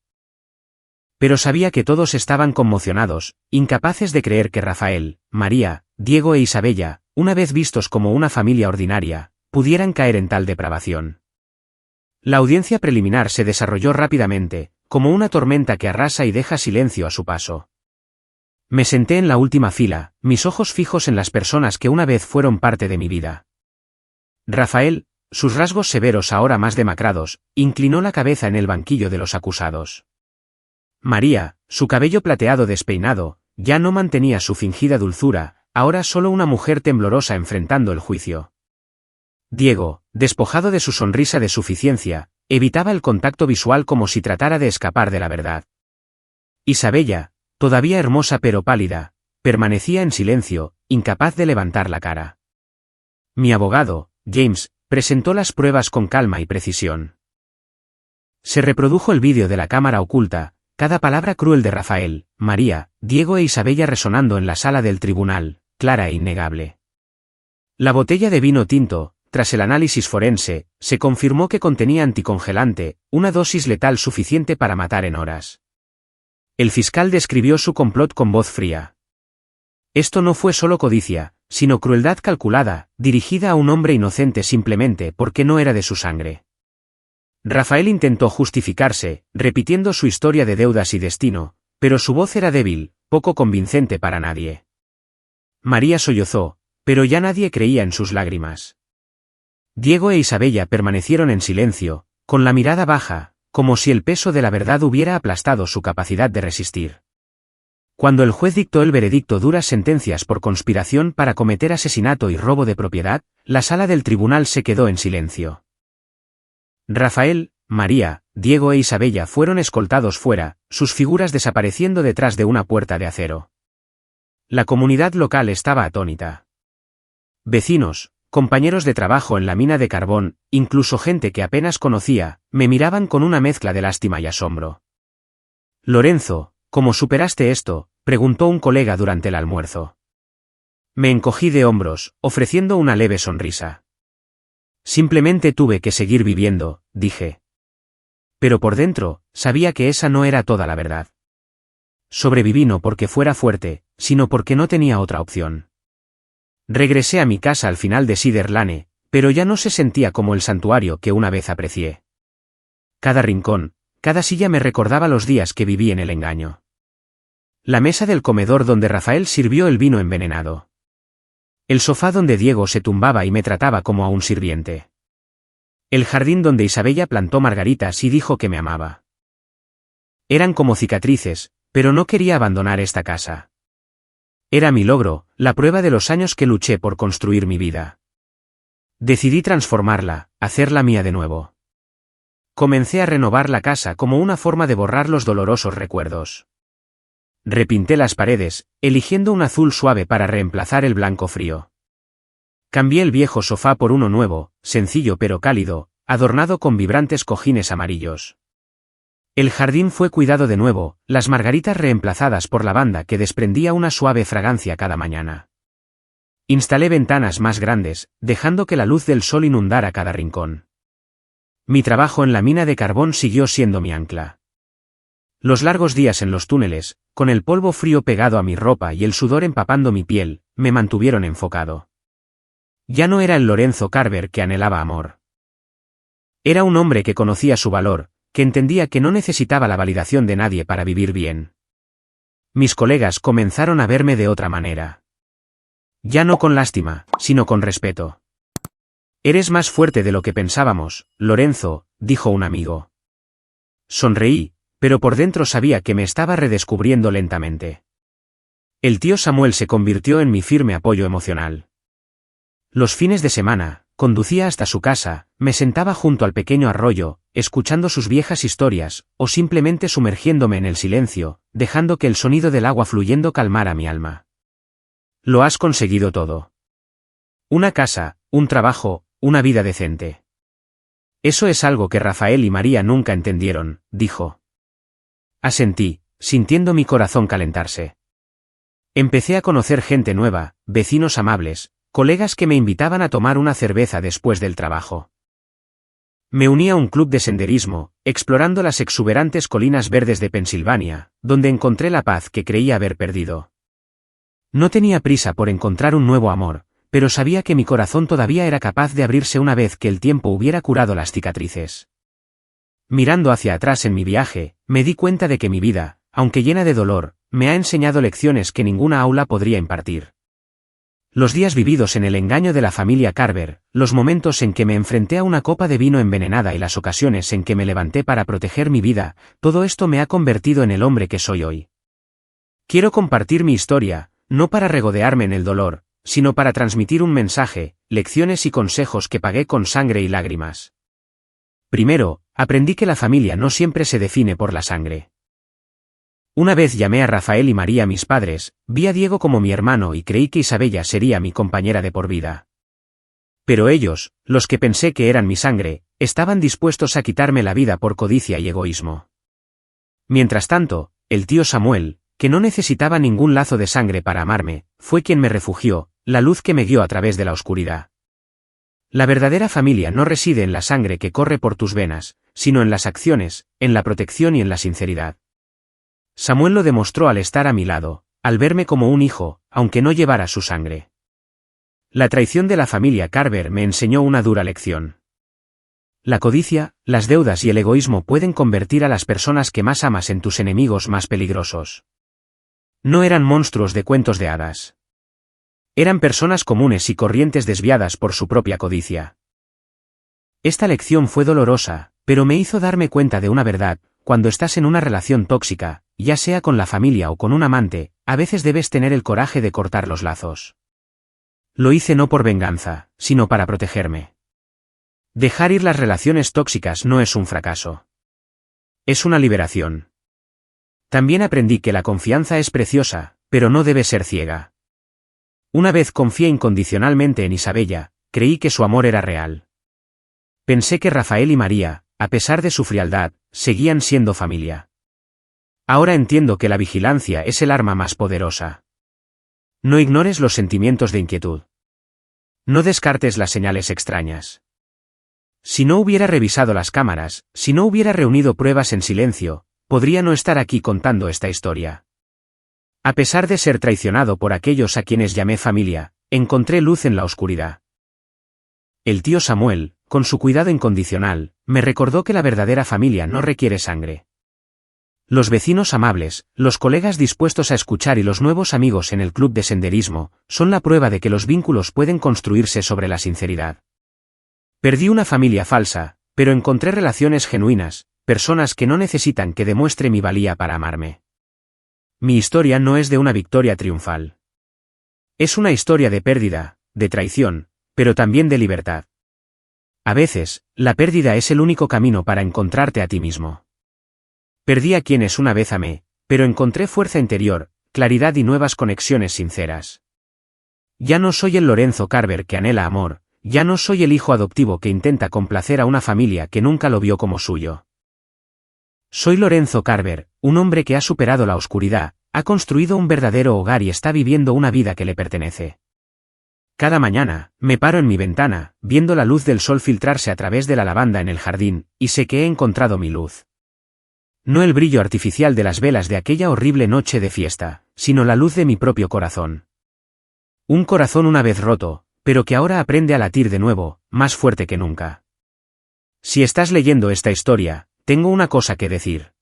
Pero sabía que todos estaban conmocionados, incapaces de creer que Rafael, María, Diego e Isabella, una vez vistos como una familia ordinaria, pudieran caer en tal depravación. La audiencia preliminar se desarrolló rápidamente, como una tormenta que arrasa y deja silencio a su paso. Me senté en la última fila, mis ojos fijos en las personas que una vez fueron parte de mi vida. Rafael, sus rasgos severos ahora más demacrados, inclinó la cabeza en el banquillo de los acusados. María, su cabello plateado despeinado, ya no mantenía su fingida dulzura, ahora solo una mujer temblorosa enfrentando el juicio. Diego, despojado de su sonrisa de suficiencia, evitaba el contacto visual como si tratara de escapar de la verdad. Isabella, todavía hermosa pero pálida, permanecía en silencio, incapaz de levantar la cara. Mi abogado, James, presentó las pruebas con calma y precisión. Se reprodujo el vídeo de la cámara oculta, cada palabra cruel de Rafael, María, Diego e Isabella resonando en la sala del tribunal, clara e innegable. La botella de vino tinto, tras el análisis forense, se confirmó que contenía anticongelante, una dosis letal suficiente para matar en horas. El fiscal describió su complot con voz fría. Esto no fue solo codicia, sino crueldad calculada, dirigida a un hombre inocente simplemente porque no era de su sangre. Rafael intentó justificarse, repitiendo su historia de deudas y destino, pero su voz era débil, poco convincente para nadie. María sollozó, pero ya nadie creía en sus lágrimas. Diego e Isabella permanecieron en silencio, con la mirada baja, como si el peso de la verdad hubiera aplastado su capacidad de resistir. Cuando el juez dictó el veredicto duras sentencias por conspiración para cometer asesinato y robo de propiedad, la sala del tribunal se quedó en silencio. Rafael, María, Diego e Isabella fueron escoltados fuera, sus figuras desapareciendo detrás de una puerta de acero. La comunidad local estaba atónita. Vecinos, compañeros de trabajo en la mina de carbón, incluso gente que apenas conocía, me miraban con una mezcla de lástima y asombro. Lorenzo, ¿cómo superaste esto?, preguntó un colega durante el almuerzo. Me encogí de hombros, ofreciendo una leve sonrisa. Simplemente tuve que seguir viviendo, dije. Pero por dentro, sabía que esa no era toda la verdad. Sobreviví no porque fuera fuerte, sino porque no tenía otra opción. Regresé a mi casa al final de Cedar Lane, pero ya no se sentía como el santuario que una vez aprecié. Cada rincón, cada silla me recordaba los días que viví en el engaño. La mesa del comedor donde Rafael sirvió el vino envenenado. El sofá donde Diego se tumbaba y me trataba como a un sirviente. El jardín donde Isabella plantó margaritas y dijo que me amaba. Eran como cicatrices, pero no quería abandonar esta casa. Era mi logro, la prueba de los años que luché por construir mi vida. Decidí transformarla, hacerla mía de nuevo. Comencé a renovar la casa como una forma de borrar los dolorosos recuerdos. Repinté las paredes, eligiendo un azul suave para reemplazar el blanco frío. Cambié el viejo sofá por uno nuevo, sencillo pero cálido, adornado con vibrantes cojines amarillos. El jardín fue cuidado de nuevo, las margaritas reemplazadas por lavanda que desprendía una suave fragancia cada mañana. Instalé ventanas más grandes, dejando que la luz del sol inundara cada rincón. Mi trabajo en la mina de carbón siguió siendo mi ancla. Los largos días en los túneles, con el polvo frío pegado a mi ropa y el sudor empapando mi piel, me mantuvieron enfocado. Ya no era el Lorenzo Carver que anhelaba amor. Era un hombre que conocía su valor, que entendía que no necesitaba la validación de nadie para vivir bien. Mis colegas comenzaron a verme de otra manera. Ya no con lástima, sino con respeto. Eres más fuerte de lo que pensábamos, Lorenzo, dijo un amigo. Sonreí, pero por dentro sabía que me estaba redescubriendo lentamente. El tío Samuel se convirtió en mi firme apoyo emocional. Los fines de semana, conducía hasta su casa, me sentaba junto al pequeño arroyo, escuchando sus viejas historias, o simplemente sumergiéndome en el silencio, dejando que el sonido del agua fluyendo calmara mi alma. Lo has conseguido todo. Una casa, un trabajo, una vida decente. Eso es algo que Rafael y María nunca entendieron, dijo. Asentí, sintiendo mi corazón calentarse. Empecé a conocer gente nueva, vecinos amables, colegas que me invitaban a tomar una cerveza después del trabajo. Me uní a un club de senderismo, explorando las exuberantes colinas verdes de Pensilvania, donde encontré la paz que creía haber perdido. No tenía prisa por encontrar un nuevo amor, pero sabía que mi corazón todavía era capaz de abrirse una vez que el tiempo hubiera curado las cicatrices. Mirando hacia atrás en mi viaje, me di cuenta de que mi vida, aunque llena de dolor, me ha enseñado lecciones que ninguna aula podría impartir. Los días vividos en el engaño de la familia Carver, los momentos en que me enfrenté a una copa de vino envenenada y las ocasiones en que me levanté para proteger mi vida, todo esto me ha convertido en el hombre que soy hoy. Quiero compartir mi historia, no para regodearme en el dolor, sino para transmitir un mensaje, lecciones y consejos que pagué con sangre y lágrimas. Primero, aprendí que la familia no siempre se define por la sangre. Una vez llamé a Rafael y María mis padres, vi a Diego como mi hermano y creí que Isabella sería mi compañera de por vida. Pero ellos, los que pensé que eran mi sangre, estaban dispuestos a quitarme la vida por codicia y egoísmo. Mientras tanto, el tío Samuel, que no necesitaba ningún lazo de sangre para amarme, fue quien me refugió, la luz que me guió a través de la oscuridad. La verdadera familia no reside en la sangre que corre por tus venas, sino en las acciones, en la protección y en la sinceridad. Samuel lo demostró al estar a mi lado, al verme como un hijo, aunque no llevara su sangre. La traición de la familia Carver me enseñó una dura lección. La codicia, las deudas y el egoísmo pueden convertir a las personas que más amas en tus enemigos más peligrosos. No eran monstruos de cuentos de hadas. Eran personas comunes y corrientes desviadas por su propia codicia. Esta lección fue dolorosa, pero me hizo darme cuenta de una verdad: cuando estás en una relación tóxica, ya sea con la familia o con un amante, a veces debes tener el coraje de cortar los lazos. Lo hice no por venganza, sino para protegerme. Dejar ir las relaciones tóxicas no es un fracaso. Es una liberación. También aprendí que la confianza es preciosa, pero no debe ser ciega. Una vez confié incondicionalmente en Isabella, creí que su amor era real. Pensé que Rafael y María, a pesar de su frialdad, seguían siendo familia. Ahora entiendo que la vigilancia es el arma más poderosa. No ignores los sentimientos de inquietud. No descartes las señales extrañas. Si no hubiera revisado las cámaras, si no hubiera reunido pruebas en silencio, podría no estar aquí contando esta historia. A pesar de ser traicionado por aquellos a quienes llamé familia, encontré luz en la oscuridad. El tío Samuel, con su cuidado incondicional, me recordó que la verdadera familia no requiere sangre. Los vecinos amables, los colegas dispuestos a escuchar y los nuevos amigos en el club de senderismo, son la prueba de que los vínculos pueden construirse sobre la sinceridad. Perdí una familia falsa, pero encontré relaciones genuinas, personas que no necesitan que demuestre mi valía para amarme. Mi historia no es de una victoria triunfal. Es una historia de pérdida, de traición, pero también de libertad. A veces, la pérdida es el único camino para encontrarte a ti mismo. Perdí a quienes una vez amé, pero encontré fuerza interior, claridad y nuevas conexiones sinceras. Ya no soy el Lorenzo Carver que anhela amor, ya no soy el hijo adoptivo que intenta complacer a una familia que nunca lo vio como suyo. Soy Lorenzo Carver, un hombre que ha superado la oscuridad, ha construido un verdadero hogar y está viviendo una vida que le pertenece. Cada mañana, me paro en mi ventana, viendo la luz del sol filtrarse a través de la lavanda en el jardín, y sé que he encontrado mi luz. No el brillo artificial de las velas de aquella horrible noche de fiesta, sino la luz de mi propio corazón. Un corazón una vez roto, pero que ahora aprende a latir de nuevo, más fuerte que nunca. Si estás leyendo esta historia, tengo una cosa que decir.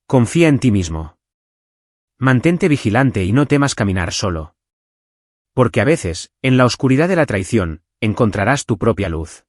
Confía en ti mismo. Mantente vigilante y no temas caminar solo. Porque a veces, en la oscuridad de la traición, encontrarás tu propia luz.